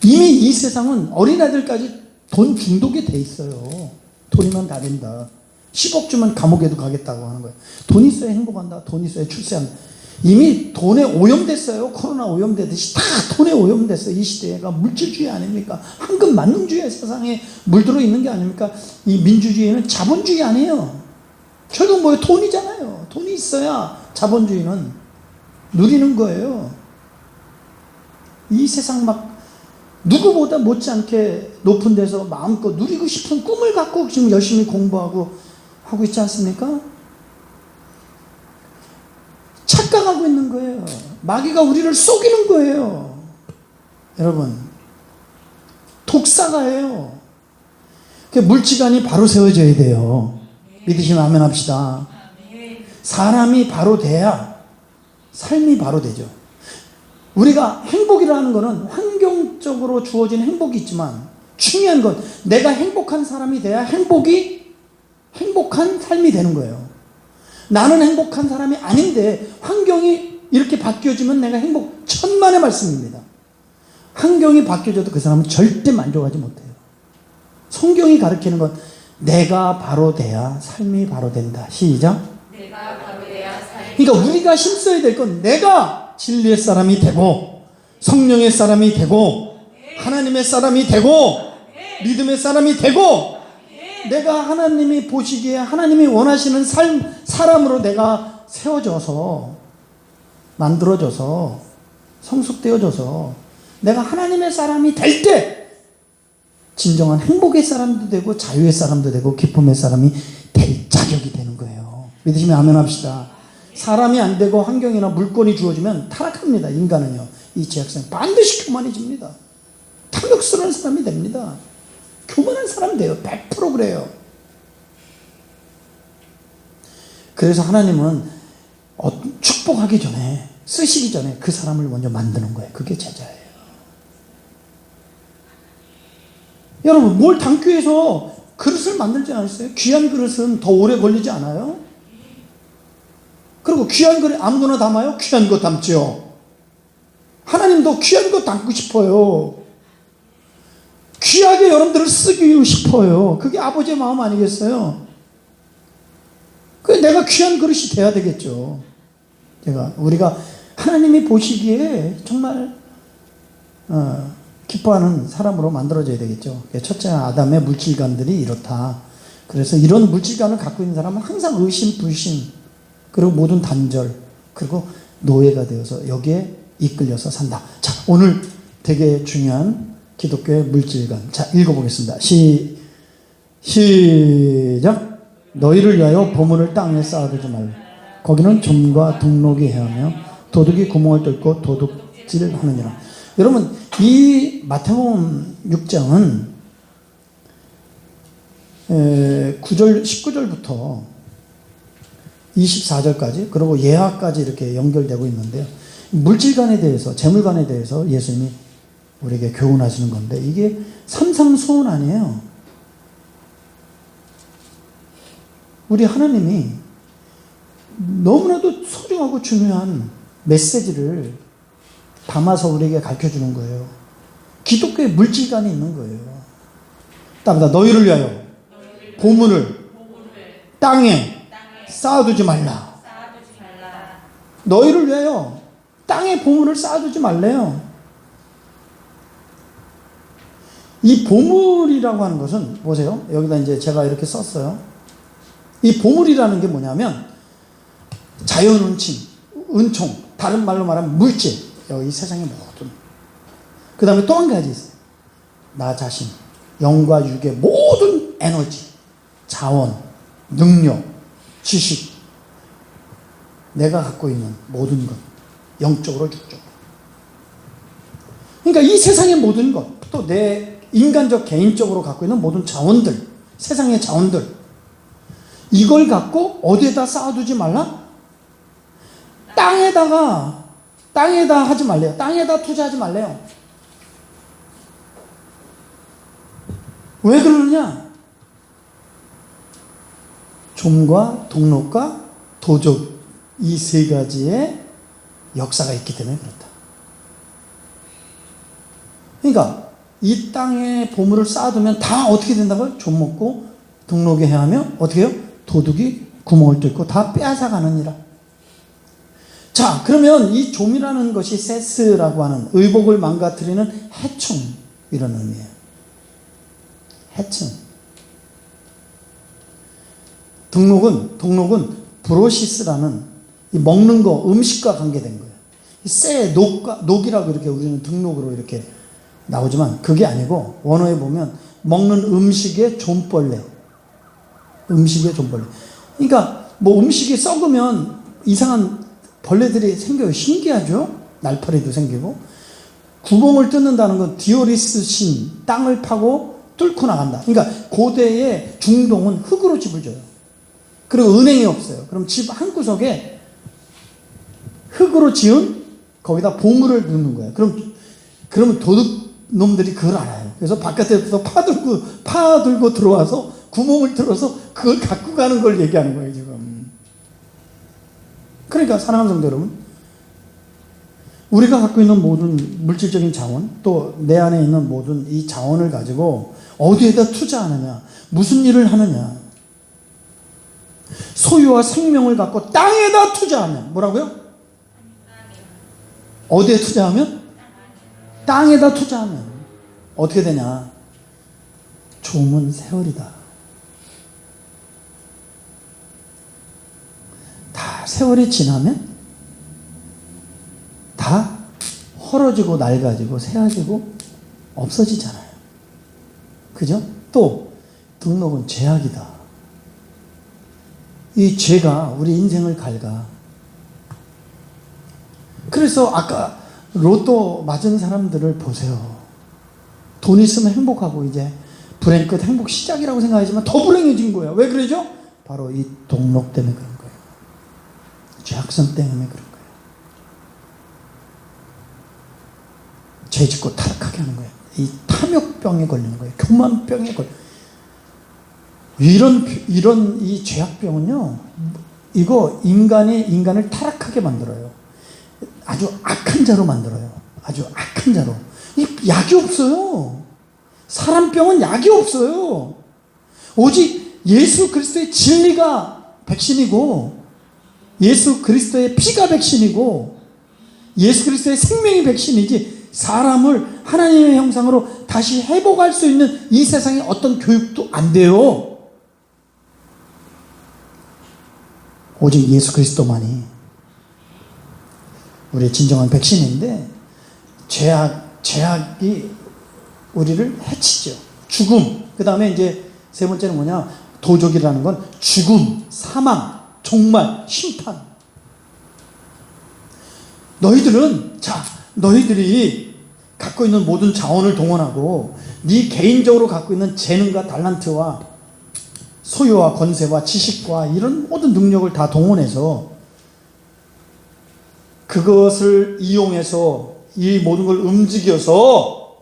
이미 이 세상은 어린아이들까지 돈 중독이 돼 있어요. 돈이면 다 된다. 10억 주면 감옥에도 가겠다고 하는 거예요. 돈 있어야 행복한다. 돈 있어야 출세한다. 이미 돈에 오염됐어요. 코로나 오염되듯이 다 돈에 오염됐어요. 이 시대가 물질주의 아닙니까? 황금 만능주의 세상에 물들어 있는 게 아닙니까? 이 민주주의는 자본주의 아니에요. 결국 뭐예요? 돈이잖아요. 돈이 있어야 자본주의는 누리는 거예요. 이 세상 막 누구보다 못지않게 높은 데서 마음껏 누리고 싶은 꿈을 갖고 지금 열심히 공부하고 하고 있지 않습니까? 착각하고 있는 거예요. 마귀가 우리를 속이는 거예요. 여러분, 독사가예요. 물지간이 바로 세워져야 돼요. 믿으시면 아멘 합시다. 사람이 바로 돼야 삶이 바로 되죠. 우리가 행복이라는 것은 환경적으로 주어진 행복이 있지만, 중요한 건 내가 행복한 사람이 돼야 행복한 삶이 되는 거예요. 나는 행복한 사람이 아닌데 환경이 이렇게 바뀌어지면 내가 천만의 말씀입니다. 환경이 바뀌어져도 그 사람은 절대 만족하지 못해요. 성경이 가르치는 건 내가 바로 돼야 삶이 바로 된다. 시작. 내가 바로 돼야 삶이. 그러니까 우리가 힘써야 될 건 내가 진리의 사람이 되고, 성령의 사람이 되고, 하나님의 사람이 되고, 믿음의 사람이 되고, 내가 하나님이 보시기에 하나님이 원하시는 사람으로 내가 세워져서, 만들어져서, 성숙되어져서 내가 하나님의 사람이 될 때 진정한 행복의 사람도 되고 자유의 사람도 되고 기쁨의 사람이 될 자격이 되는 거예요. 믿으시면 아멘 합시다. 사람이 안 되고 환경이나 물건이 주어지면 타락합니다. 인간은요, 이 죄악성 반드시 교만해집니다. 탐욕스러운 사람이 됩니다. 교만한 사람 돼요. 100% 그래요. 그래서 하나님은 축복하기 전에, 쓰시기 전에 그 사람을 먼저 만드는 거예요. 그게 제자예요. 여러분, 뭘 담기 위해서 그릇을 만들지 않았어요? 귀한 그릇은 더 오래 걸리지 않아요? 그리고 귀한 그릇 아무거나 담아요? 귀한 거 담죠. 하나님도 귀한 거 담고 싶어요. 귀하게 여러분들을 쓰기 싶어요. 그게 아버지의 마음 아니겠어요? 내가 귀한 그릇이 돼야 되겠죠. 우리가 하나님이 보시기에 정말 기뻐하는 사람으로 만들어져야 되겠죠. 첫째 아담의 물질관들이 이렇다. 그래서 이런 물질관을 갖고 있는 사람은 항상 의심, 불신, 그리고 모든 단절, 그리고 노예가 되어서 여기에 이끌려서 산다. 자, 오늘 되게 중요한 기독교의 물질관. 자, 읽어보겠습니다. 시작. 너희를 위하여 보물을 땅에 쌓아두지 말라. 거기는 좀과 등록이 해하며 도둑이 구멍을 뚫고 도둑질하느니라. 여러분, 이 마태복음 6장은 19절부터 24절까지, 그리고 예화까지 이렇게 연결되고 있는데요. 물질관에 대해서, 재물관에 대해서 예수님이 우리에게 교훈하시는 건데 이게 삼상수훈 아니에요. 우리 하나님이 너무나도 소중하고 중요한 메시지를 담아서 우리에게 가르쳐주는 거예요. 기독교의 물질관이 있는 거예요. 따라다 너희를 위하여 보물을 땅에 쌓아두지 말라. 너희를 위하여 땅에 보물을 쌓아두지 말래요. 이 보물이라고 하는 것은 보세요. 여기다 이제 제가 이렇게 썼어요. 이 보물이라는 게 뭐냐면 자연운침, 은총, 다른 말로 말하면 물질, 이 세상의 모든. 그 다음에 또 한 가지 있어요. 나 자신, 영과 육의 모든 에너지, 자원, 능력, 지식, 내가 갖고 있는 모든 것, 영적으로 육적으로. 그러니까 이 세상의 모든 것, 또 내 인간적 개인적으로 갖고 있는 모든 자원들, 세상의 자원들, 이걸 갖고 어디에다 쌓아두지 말라? 땅에다 하지 말래요. 땅에다 투자하지 말래요. 왜 그러느냐? 좀과 동록과 도적, 이 세 가지의 역사가 있기 때문에 그렇다. 그러니까 이 땅에 보물을 쌓아두면 다 어떻게 된다고요? 좀 먹고 등록에 해하면 어떻게 해요? 도둑이 구멍을 뚫고 다 빼앗아가느니라. 자, 그러면 이 좀이라는 것이 세스라고 하는 의복을 망가뜨리는 해충, 이런 의미예요. 해충. 등록은 브로시스라는 이 먹는 거, 음식과 관계된 거예요. 새, 녹이라고 이렇게 우리는 등록으로 이렇게 나오지만 그게 아니고 원어에 보면 먹는 음식의 좀벌레. 음식의 좀벌레. 그러니까 뭐 음식이 썩으면 이상한 벌레들이 생겨요. 신기하죠? 날파리도 생기고. 구멍을 뚫는다는 건 디오리스 신, 땅을 파고 뚫고 나간다. 그러니까 고대의 중동은 흙으로 집을 져요. 그리고 은행이 없어요. 그럼 집 한구석에 흙으로 지은 거기다 보물을 넣는 거예요. 그러면 도둑 놈들이 그걸 알아요. 그래서 바깥에서 파들고 들어와서 구멍을 뚫어서 그걸 갖고 가는 걸 얘기하는 거예요, 지금. 그러니까 사랑하는 성도 여러분, 우리가 갖고 있는 모든 물질적인 자원, 또 내 안에 있는 모든 이 자원을 가지고 어디에다 투자하느냐, 무슨 일을 하느냐. 소유와 생명을 갖고 땅에다 투자하면 뭐라고요? 어디에 투자하면? 땅에다 투자하면 어떻게 되냐? 좀은 세월이다. 다 세월이 지나면 다 헐어지고 낡아지고 새아지고 없어지잖아요. 그죠? 또 등록은 죄악이다. 이 죄가 우리 인생을 갉아. 그래서 아까 로또 맞은 사람들을 보세요. 돈 있으면 행복하고 이제 불행 끝 행복 시작이라고 생각하지만 더 불행해진 거예요. 왜 그러죠? 바로 이 등록 때문에 그런 거예요. 죄악성 때문에 그런 거예요. 죄 짓고 타락하게 하는 거예요. 이 탐욕병에 걸리는 거예요. 교만병에 걸리는 거예요. 이런 이 죄악병은요, 이거 인간을 타락하게 만들어요. 아주 악한 자로 만들어요. 아주 악한 자로. 약이 없어요. 사람병은 약이 없어요. 오직 예수 그리스도의 진리가 백신이고, 예수 그리스도의 피가 백신이고, 예수 그리스도의 생명이 백신이지, 사람을 하나님의 형상으로 다시 회복할 수 있는 이 세상에 어떤 교육도 안 돼요. 오직 예수 그리스도만이 우리의 진정한 백신인데, 죄악이 우리를 해치죠. 죽음. 그 다음에 이제 세 번째는 뭐냐? 도적이라는 건 죽음, 사망, 종말, 심판. 너희들이 갖고 있는 모든 자원을 동원하고 네 개인적으로 갖고 있는 재능과 달란트와 소유와 권세와 지식과 이런 모든 능력을 다 동원해서 그것을 이용해서 이 모든 걸 움직여서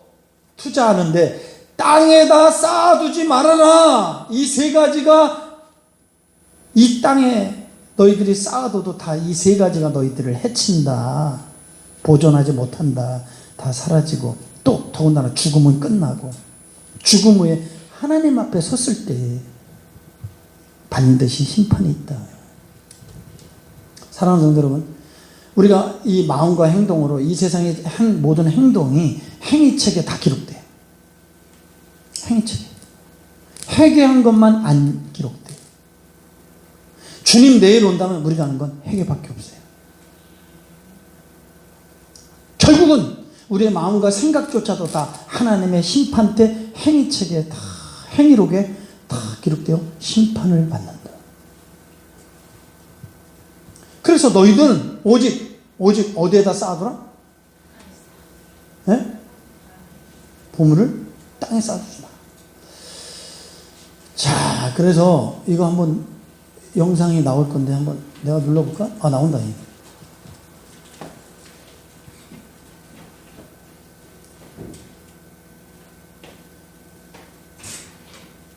투자하는데 땅에다 쌓아두지 말아라. 이 세 가지가 이 땅에 너희들이 쌓아둬도 다 이 세 가지가 너희들을 해친다. 보존하지 못한다. 다 사라지고 또 더군다나 죽음은 끝나고 죽음 후에 하나님 앞에 섰을 때 반드시 심판이 있다. 사랑하는 성도 여러분, 우리가 이 마음과 행동으로 이 세상의 모든 행동이 행위책에 다 기록돼요. 행위책에. 회개한 것만 안 기록돼요. 주님 내일 온다면 우리가 하는 건 회개밖에 없어요. 결국은 우리의 마음과 생각조차도 다 하나님의 심판 때 행위책에 다, 행위록에 다 기록되어 심판을 받는다. 그래서 너희들은 오직 어디에다 쌓아둬라? 네? 보물을 땅에 쌓아두지 마. 자, 그래서 이거 한번 영상이 나올 건데 한번 내가 눌러볼까? 아, 나온다.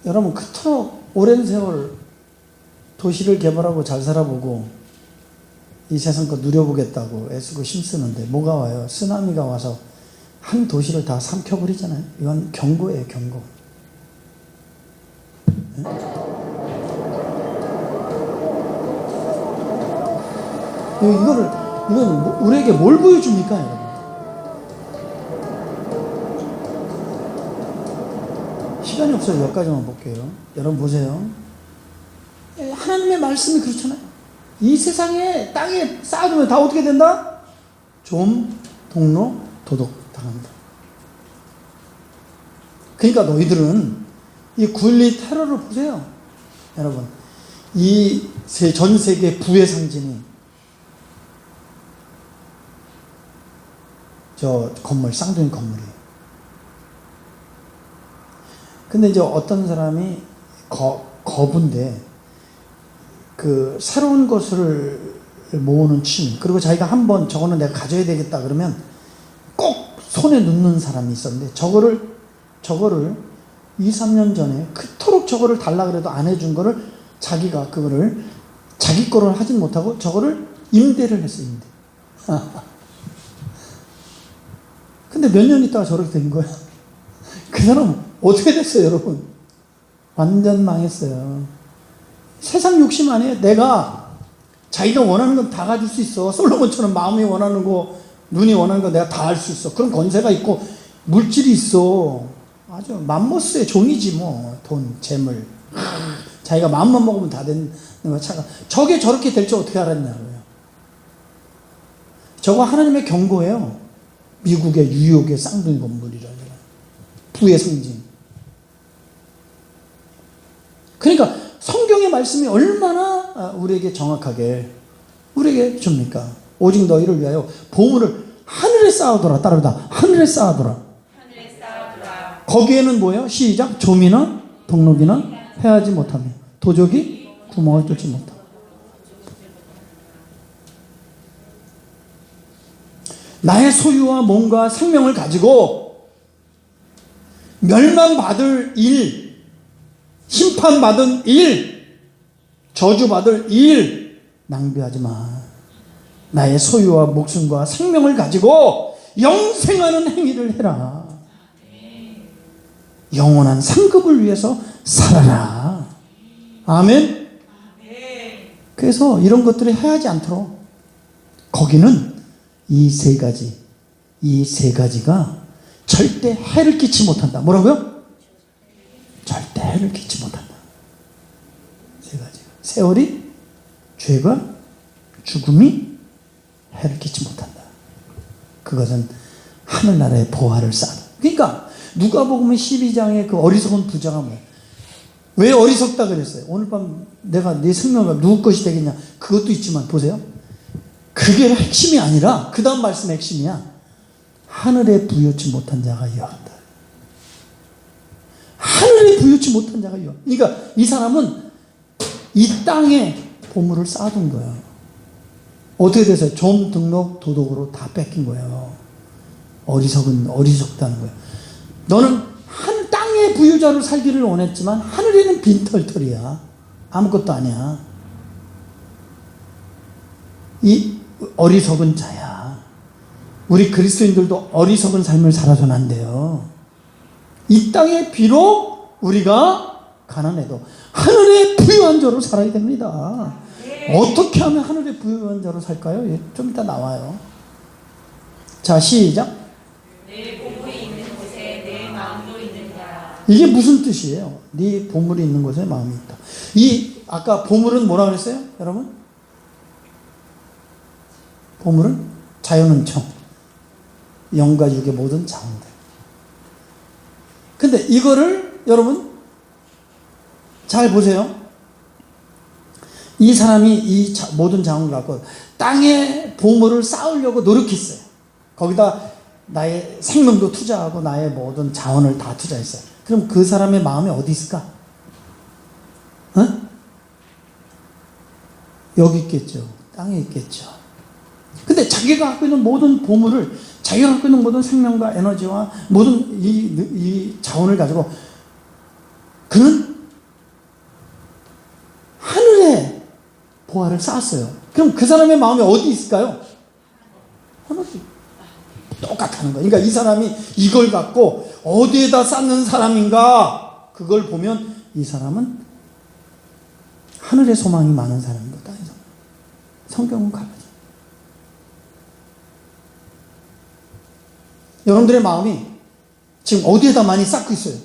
여러분, 그토록 오랜 세월 도시를 개발하고 잘 살아보고 이 세상 거 누려보겠다고 애쓰고 힘쓰는데 뭐가 와요? 쓰나미가 와서 한 도시를 다 삼켜버리잖아요. 이건 경고예요, 경고. 네? 이건 우리에게 뭘 보여줍니까, 여러분? 시간이 없어서 몇 가지만 볼게요. 여러분 보세요. 하나님의 말씀이 그렇잖아요. 이 세상에 땅에 쌓아두면 다 어떻게 된다? 좀, 동로, 도둑 당한다. 그러니까 너희들은 이 9.12 테러를 보세요. 여러분, 이 전 세계 부의 상징이 저 건물, 쌍둥이 건물이에요. 근데 이제 어떤 사람이 거부인데 그 새로운 것을 모으는 취미, 그리고 자기가 한번 저거는 내가 가져야 되겠다 그러면 꼭 손에 넣는 사람이 있었는데 저거를 2, 3년 전에 그토록 저거를 달라 그래도 안 해준 거를 자기가 그거를 자기 거를 하진 못하고 저거를 임대를 했어요, 임대. 근데 몇 년 있다가 저렇게 된 거야. 그 사람 어떻게 됐어요, 여러분? 완전 망했어요. 세상 욕심 아니에요. 내가 자기가 원하는 건 다 가질 수 있어. 솔로몬처럼 마음이 원하는 거, 눈이 원하는 거 내가 다 할 수 있어. 그런 권세가 있고 물질이 있어. 아주 맘모스의 종이지 뭐. 돈, 재물. 자기가 마음만 먹으면 다 되는 거 차가. 저게 저렇게 될 줄 어떻게 알았냐고요. 저거 하나님의 경고예요. 미국의 뉴욕의 쌍둥이 건물이라는 부의 상징. 그러니까 성경의 말씀이 얼마나 우리에게 정확하게 우리에게 줍니까? 오직 너희를 위하여 보물을 하늘에 쌓아둬라. 따라다 하늘에 쌓아둬라. 하늘에 쌓아두라. 거기에는 뭐예요? 시작. 조미나 동록이나 해하지 못하며 도적이 구멍을 뚫지 못하고. 나의 소유와 몸과 생명을 가지고 멸망받을 일, 심판받은 일, 저주받을 일 낭비하지 마. 나의 소유와 목숨과 생명을 가지고 영생하는 행위를 해라. 영원한 상급을 위해서 살아라. 아멘. 그래서 이런 것들을 해야지 않도록 거기는 이 세 가지가 절대 해를 끼치 못한다. 뭐라고요? 절대 해를 끼치 못한다. 세 가지가. 세월이, 죄가, 죽음이 해를 끼치 못한다. 그것은 하늘나라의 보화를 쌓아. 그러니까 누가복음 12장의 그 어리석은 부자가 뭐야? 왜 어리석다 그랬어요? 오늘 밤 내가 내 생명을 누구 것이 되겠냐? 그것도 있지만 보세요. 그게 핵심이 아니라 그 다음 말씀의 핵심이야. 하늘에 부여치 못한 자가 유하다. 하늘에 부여치 못한 자가 유하다. 그러니까 이 사람은 이 땅에 보물을 쌓아둔 거예요. 어떻게 돼서 좀 등록 도덕으로 다 뺏긴 거예요. 어리석다는 거예요. 너는 한 땅의 부유자로 살기를 원했지만 하늘에는 빈털털이야. 아무것도 아니야. 이 어리석은 자야. 우리 그리스도인들도 어리석은 삶을 살아서는 안 돼요. 이 땅에 비록 우리가 가난해도 하늘의 부유한 자로 살아야 됩니다. 어떻게 하면 하늘의 부유한 자로 살까요? 좀 이따 나와요. 자, 시작. 내 보물이 있는 곳에 내 마음도 있느니라. 이게 무슨 뜻이에요? 네 보물이 있는 곳에 마음이 있다. 이 아까 보물은 뭐라 그랬어요? 여러분? 보물은 자연은총, 영과 육의 모든 자원들. 근데 이거를 여러분 잘 보세요. 이 사람이 이 모든 자원을 갖고 땅에 보물을 쌓으려고 노력했어요. 거기다 나의 생명도 투자하고 나의 모든 자원을 다 투자했어요. 그럼 그 사람의 마음이 어디 있을까? 어? 여기 있겠죠. 땅에 있겠죠. 근데 자기가 갖고 있는 모든 보물을, 자기가 갖고 있는 모든 생명과 에너지와 모든 이 자원을 가지고 그는 하늘에 보화를 쌓았어요. 그럼 그 사람의 마음이 어디 있을까요? 하늘에. 똑같다는 거예요. 그러니까 이 사람이 이걸 갖고 어디에다 쌓는 사람인가? 그걸 보면 이 사람은 하늘에 소망이 많은 사람인 거다. 성경은 가르쳐. 여러분들의 마음이 지금 어디에다 많이 쌓고 있어요?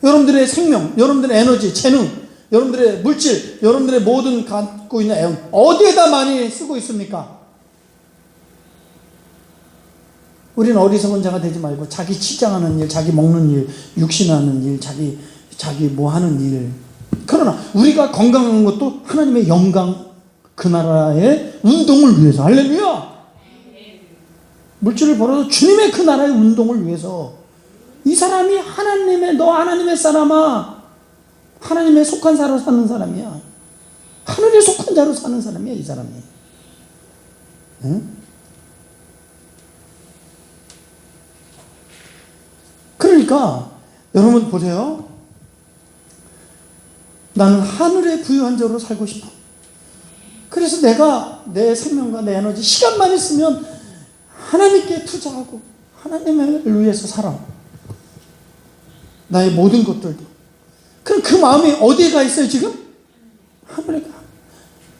여러분들의 생명, 여러분들의 에너지, 재능, 여러분들의 물질, 여러분들의 모든 갖고 있는 애원 어디에다 많이 쓰고 있습니까? 우리는 어리석은 자가 되지 말고 자기 치장하는 일, 자기 먹는 일, 육신하는 일, 자기 뭐 하는 일. 그러나 우리가 건강한 것도 하나님의 영광, 그 나라의 운동을 위해서. 할렐루야! 물질을 벌어도 주님의 그 나라의 운동을 위해서. 이 사람이 너 하나님의 사람아. 하나님의 속한 자로 사는 사람이야. 하늘에 속한 자로 사는 사람이야, 이 사람이. 응? 그러니까 여러분 보세요. 나는 하늘의 부유한 자로 살고 싶어. 그래서 내가 내 생명과 내 에너지, 시간만 있으면 하나님께 투자하고 하나님을 위해서 살아. 나의 모든 것들도. 그럼 그 마음이 어디에 가 있어요 지금? 하늘에 가.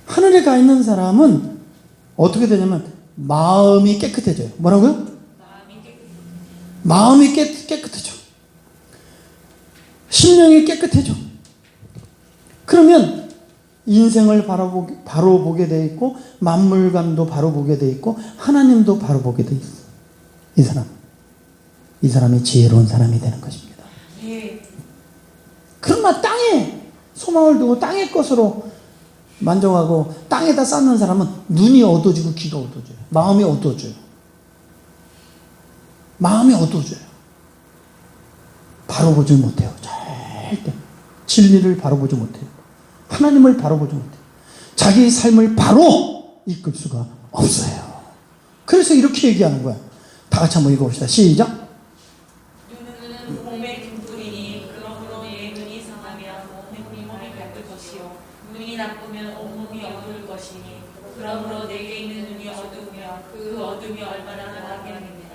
하늘에 가 있는 사람은 어떻게 되냐면 마음이 깨끗해져요. 뭐라고요? 마음이 깨끗해져. 심령이 깨끗해져. 그러면 인생을 바로 보게 돼 있고 만물감도 바로 보게 돼 있고 하나님도 바로 보게 돼 있어. 이 사람이 지혜로운 사람이 되는 것입니다. 그러나 땅에 소망을 두고 땅의 것으로 만족하고 땅에다 쌓는 사람은 눈이 어두워지고 귀가 어두워져요. 마음이 어두워져요. 마음이 어두워져요. 바로 보지 못해요. 절대. 진리를 바로 보지 못해요. 하나님을 바로 보지 못해요. 자기 삶을 바로 이끌 수가 없어요. 그래서 이렇게 얘기하는 거야. 다 같이 한번 읽어봅시다. 시작. 눈은 몸의 등불이니 그러므로 내 눈이 상하면 온 몸이 밝을 것이요 눈이 나쁘면 온몸이 어두울 것이니 그러므로 내게 있는 눈이 어두우면 그 어둠이 얼마나 나겠느냐.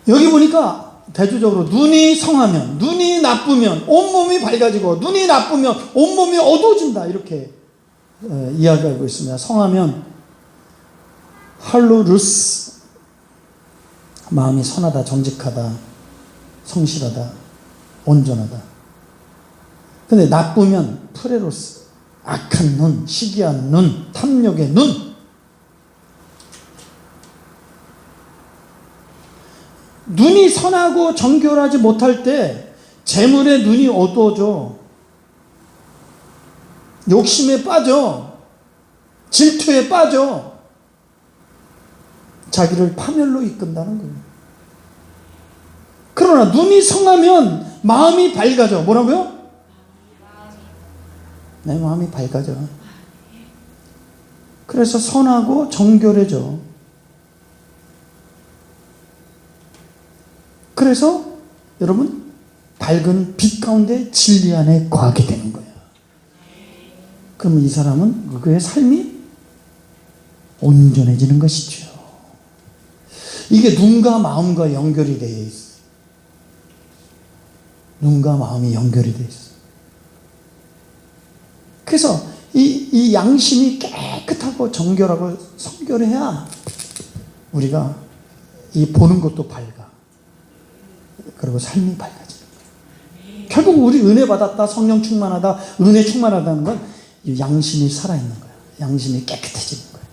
여기 보니까 대조적으로 눈이 성하면, 눈이 나쁘면 온몸이 밝아지고 눈이 나쁘면 온몸이 어두워진다. 이렇게 이야기하고 있습니다. 성하면 할루루스, 마음이 선하다, 정직하다, 성실하다, 온전하다. 근데 나쁘면 프레로스, 악한 눈, 시기한 눈, 탐욕의 눈. 눈이 선하고 정결하지 못할 때 재물의 눈이 어두워져. 욕심에 빠져. 질투에 빠져. 자기를 파멸로 이끈다는 거예요. 그러나 눈이 성하면 마음이 밝아져. 뭐라고요? 내 마음이 밝아져. 그래서 선하고 정결해져. 그래서 여러분 밝은 빛 가운데 진리 안에 거하게 되는 거예요. 그러면 이 사람은 그의 삶이 온전해지는 것이죠. 이게 눈과 마음과 연결이 되어 있어요. 눈과 마음이 연결이 되어 있어요. 그래서 이 양심이 깨끗하고 정결하고 성결해야 우리가 이 보는 것도 밝아. 그리고 삶이 밝아지는 거예요. 결국 우리 은혜 받았다, 성령 충만하다, 은혜 충만하다는 건 양심이 살아있는 거예요. 양심이 깨끗해지는 거예요.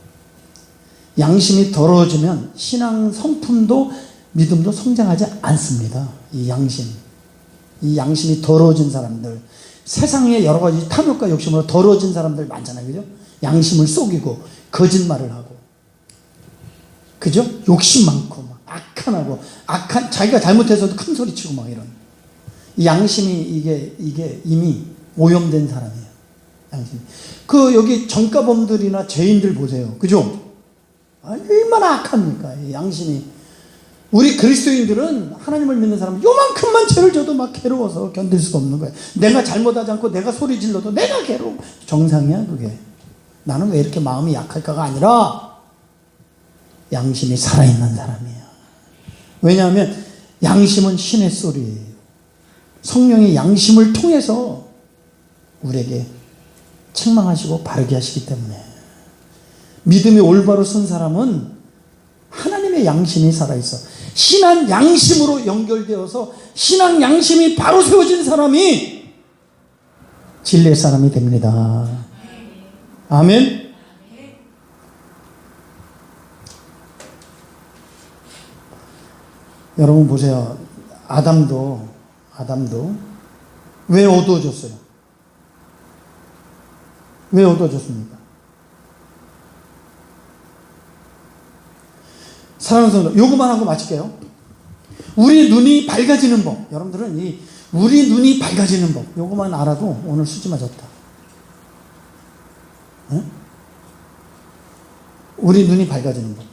양심이 더러워지면 신앙 성품도 믿음도 성장하지 않습니다. 이 양심이 더러워진 사람들, 세상에 여러 가지 탐욕과 욕심으로 더러워진 사람들 많잖아요. 그죠? 양심을 속이고 거짓말을 하고, 그죠? 욕심 많고 막 악한 자기가 잘못해서도 큰 소리 치고 막 이런. 이 양심이 이게 이미 오염된 사람이에요. 양심이. 여기 전과범들이나 죄인들 보세요. 그죠? 얼마나 악합니까? 이 양심이. 우리 그리스도인들은 하나님을 믿는 사람은 요만큼만 죄를 져도 막 괴로워서 견딜 수가 없는 거예요. 내가 잘못하지 않고 내가 소리 질러도 내가 괴로워. 정상이야 그게. 나는 왜 이렇게 마음이 약할까가 아니라 양심이 살아있는 사람이에요. 왜냐하면 양심은 신의 소리예요. 성령이 양심을 통해서 우리에게 책망하시고 바르게 하시기 때문에 믿음이 올바로 선 사람은 하나님의 양심이 살아있어. 신한 양심으로 연결되어서 신앙 양심이 바로 세워진 사람이 진리의 사람이 됩니다. 아멘. 여러분 보세요. 아담도 왜 어두워졌어요? 왜 어두워졌습니까? 사랑하는 성도, 요거만 하고 마칠게요. 우리 눈이 밝아지는 법. 여러분들은 우리 눈이 밝아지는 법, 요거만 알아도 오늘 수지 맞았다. 네? 우리 눈이 밝아지는 법.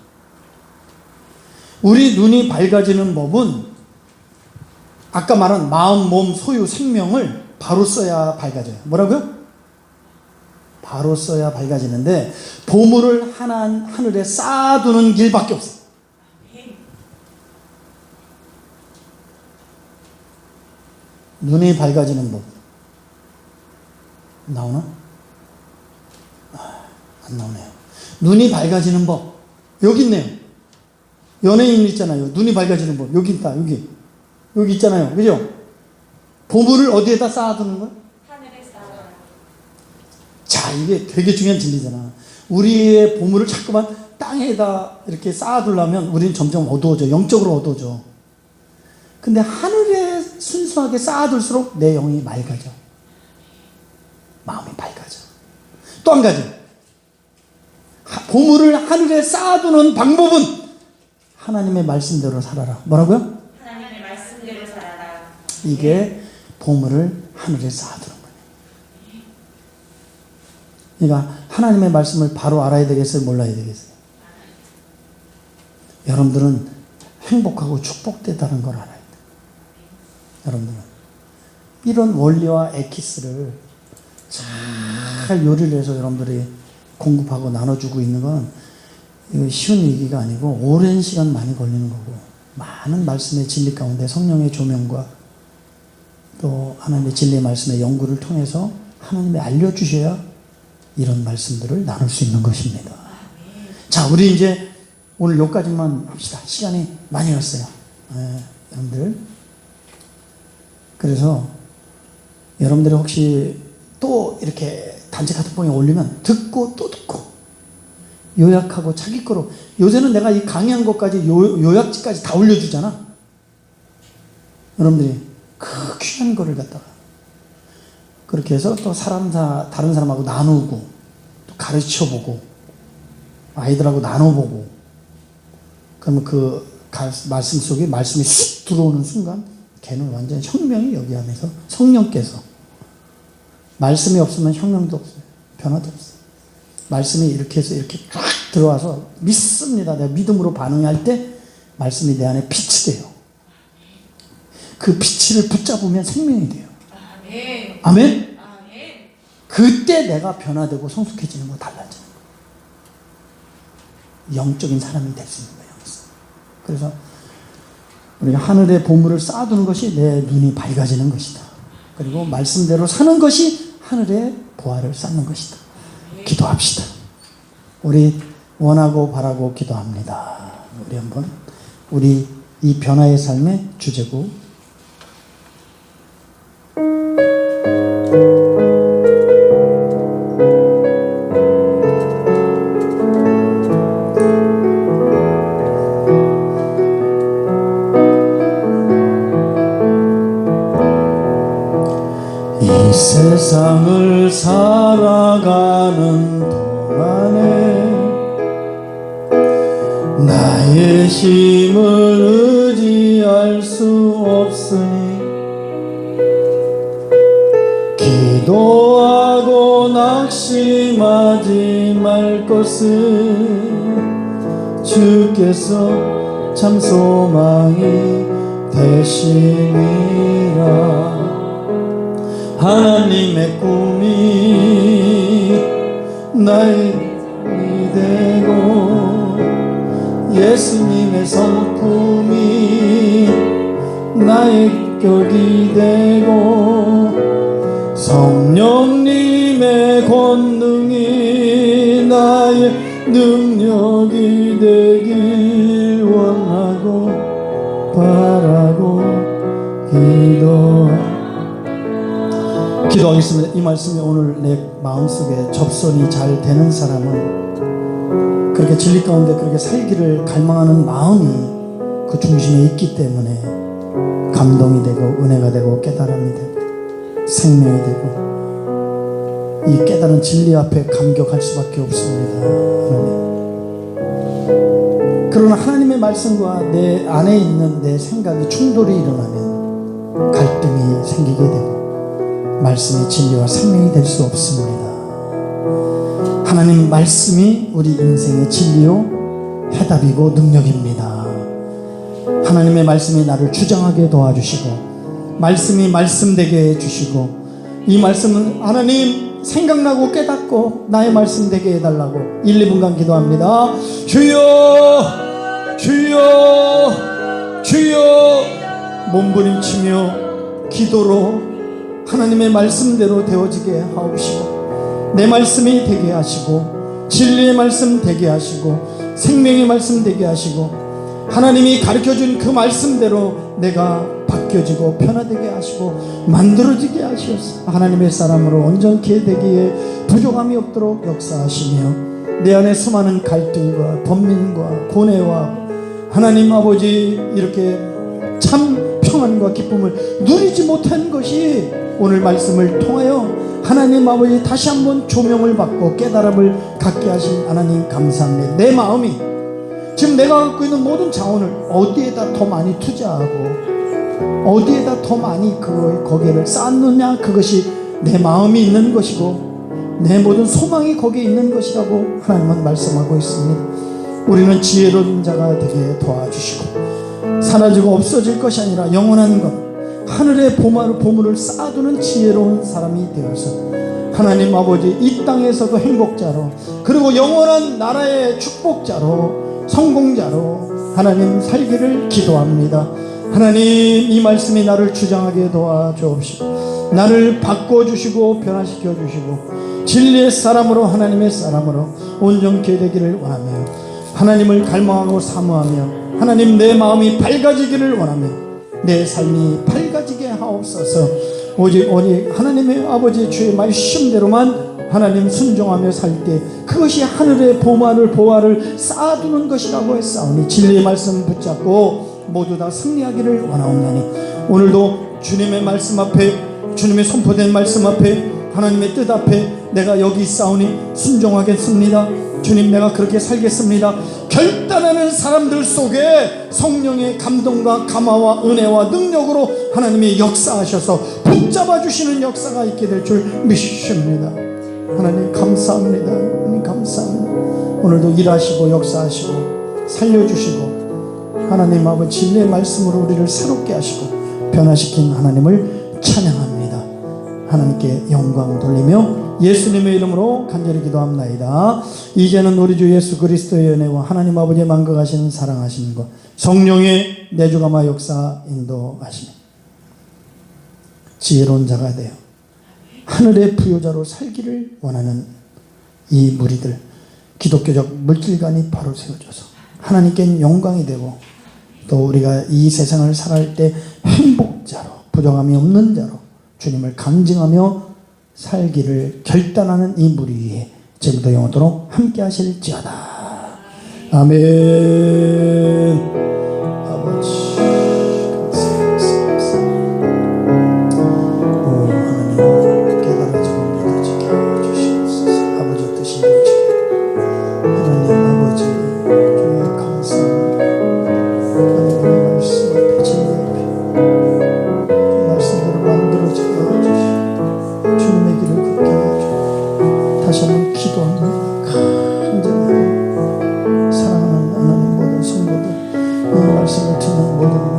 우리 눈이 밝아지는 법은 아까 말한 마음, 몸, 소유, 생명을 바로 써야 밝아져요. 뭐라고요? 바로 써야 밝아지는데 보물을 하늘에 쌓아두는 길밖에 없어요. 눈이 밝아지는 법. 나오나? 안 나오네요. 눈이 밝아지는 법. 여기 있네요. 연예인 있잖아요. 눈이 밝아지는 법. 여기 있다. 여기 있잖아요. 그죠? 보물을 어디에다 쌓아두는 거야? 하늘에 쌓아라. 자, 이게 되게 중요한 진리잖아. 우리의 보물을 자꾸만 땅에다 이렇게 쌓아두려면 우리는 점점 어두워져. 영적으로 어두워져. 근데 하늘에 순수하게 쌓아둘수록 내 영이 맑아져. 마음이 밝아져. 또 한 가지. 보물을 하늘에 쌓아두는 방법은 하나님의 말씀대로 살아라. 뭐라고요? 하나님의 말씀대로 살아라. 이게 보물을 하늘에 쌓아두는 거예요. 그러니까 하나님의 말씀을 바로 알아야 되겠어요? 몰라야 되겠어요? 여러분들은 행복하고 축복되다는 걸 알아야 돼요. 여러분들은 이런 원리와 에키스를 잘 요리를 해서 여러분들이 공급하고 나눠주고 있는 건 이거 쉬운 얘기가 아니고 오랜 시간 많이 걸리는 거고, 많은 말씀의 진리 가운데 성령의 조명과 또 하나님의 진리의 말씀의 연구를 통해서 하나님이 알려주셔야 이런 말씀들을 나눌 수 있는 것입니다. 자, 우리 이제 오늘 여기까지만 합시다. 시간이 많이 갔어요. 여러분들. 그래서 여러분들이 혹시 또 이렇게 단체 카톡방에 올리면 듣고 또 듣고 요약하고 자기 거로, 요새는 내가 이 강의한 것까지 요약지까지 다 올려주잖아. 여러분들이 그 귀한 거를 갖다가 그렇게 해서 또 다른 사람하고 나누고 또 가르쳐보고 아이들하고 나눠보고, 그러면 그 말씀 속에 말씀이 쑥 들어오는 순간 걔는 완전 혁명이 여기 안에서 성령께서, 말씀이 없으면 혁명도 없어요. 변화도 없어요. 말씀이 이렇게 해서 이렇게 쫙 들어와서 믿습니다. 내가 믿음으로 반응할 때 말씀이 내 안에 빛이 돼요. 그 빛을 붙잡으면 생명이 돼요. 아멘. 아멘? 아멘. 그때 내가 변화되고 성숙해지는 거 달라져요. 영적인 사람이 될 수 있는 거예요. 그래서 우리가 하늘의 보물을 쌓아두는 것이 내 눈이 밝아지는 것이다. 그리고 말씀대로 사는 것이 하늘의 보화를 쌓는 것이다. 기도합시다. 우리 원하고 바라고 기도합니다. 우리 한번 우리 이 변화의 삶의 주제고 이 세상을 살아가는 동안에 나의 힘을 의지할 수 없으니 기도하고 낙심하지 말 것은 주께서 참 소망이 되시니라. 하나님의 꿈이 나의 꿈이 되고 예수님의 성품이 나의 격이 되고 성령님의 권능이 나의 능력이 되길 원하고 바라고 기도하겠습니다. 이 말씀이 오늘 내 마음속에 접선이 잘 되는 사람은 그렇게 진리 가운데 그렇게 살기를 갈망하는 마음이 그 중심에 있기 때문에 감동이 되고 은혜가 되고 깨달음이 되고 생명이 되고 이 깨달은 진리 앞에 감격할 수밖에 없습니다. 하나님. 그러나 하나님의 말씀과 내 안에 있는 내 생각이 충돌이 일어나면 갈등이 생기게 되고 말씀이 진리와 생명이 될 수 없습니다. 하나님 말씀이 우리 인생의 진리요 해답이고 능력입니다. 하나님의 말씀이 나를 주장하게 도와주시고 말씀이 말씀되게 해주시고 이 말씀은 하나님 생각나고 깨닫고 나의 말씀 되게 해달라고 1, 2분간 기도합니다. 주여 주여 주여 몸부림치며 기도로 하나님의 말씀대로 되어지게 하옵시고 내 말씀이 되게 하시고 진리의 말씀 되게 하시고 생명의 말씀 되게 하시고 하나님이 가르쳐준 그 말씀대로 내가 바뀌어지고 변화되게 하시고 만들어지게 하시옵소서. 하나님의 사람으로 온전케 되기에 부족함이 없도록 역사하시며 내 안에 수많은 갈등과 번민과 고뇌와 하나님 아버지 이렇게 참 평안과 기쁨을 누리지 못한 것이 오늘 말씀을 통하여 하나님 아버지 다시 한번 조명을 받고 깨달음을 갖게 하신 하나님 감사합니다. 내 마음이 지금 내가 갖고 있는 모든 자원을 어디에다 더 많이 투자하고 어디에다 더 많이 거기를 쌓느냐 그것이 내 마음이 있는 것이고 내 모든 소망이 거기에 있는 것이라고 하나님은 말씀하고 있습니다. 우리는 지혜로운 자가 되게 도와주시고 사라지고 없어질 것이 아니라 영원한 것 하늘의 보물을 쌓아두는 지혜로운 사람이 되어서 하나님 아버지 이 땅에서도 행복자로 그리고 영원한 나라의 축복자로 성공자로 하나님 살기를 기도합니다. 하나님 이 말씀이 나를 주장하게 도와주옵시고 나를 바꿔주시고 변화시켜 주시고 진리의 사람으로 하나님의 사람으로 온전케 되기를 원하며 하나님을 갈망하고 사모하며 하나님 내 마음이 밝아지기를 원하며 내 삶이 밝아지게 하옵소서. 오직 하나님의 아버지 주의 말씀대로만 하나님 순종하며 살 때 그것이 하늘의 보화를 쌓아두는 것이라고 했사오니 진리의 말씀 붙잡고 모두 다 승리하기를 원하옵나니 오늘도 주님의 말씀 앞에 주님의 선포된 말씀 앞에 하나님의 뜻 앞에 내가 여기 있사오니 순종하겠습니다. 주님 내가 그렇게 살겠습니다. 결단하는 사람들 속에 성령의 감동과 감화와 은혜와 능력으로 하나님이 역사하셔서 붙잡아 주시는 역사가 있게 될 줄 믿습니다. 하나님 감사합니다. 하나님 감사합니다. 오늘도 일하시고 역사하시고 살려주시고 하나님 아버지 진리의 말씀으로 우리를 새롭게 하시고 변화시킨 하나님을 찬양합니다. 하나님께 영광 돌리며 예수님의 이름으로 간절히 기도합나이다. 이제는 우리 주 예수 그리스도의 은혜와 하나님 아버지의 만극하시는 사랑하심과 성령의 내주감화 역사 인도하시며 지혜로운 자가 되어 하늘의 부요자로 살기를 원하는 이 무리들, 기독교적 물질관이 바로 세워져서 하나님께 영광이 되고 또 우리가 이 세상을 살아갈 때 행복자로, 부정함이 없는 자로 주님을 간증하며 살기를 결단하는 이 무리 위에 지금부터 영원토록 함께 하실지어다. 아멘. 아버지 하나님 깨달아지고 믿어지게 해주시옵소서. 아버지 뜻이 이루어지게 하나님 아버지 주의 감사합니다. 하나님의 말씀 앞에 진리의 말씀대로 만들어지게 해주시고 주님의 길을 걷게 해주시고 다시 한번 기도합니다. 간절히 사랑하는 하나님 모든 성도들 이 말씀을 듣는 모든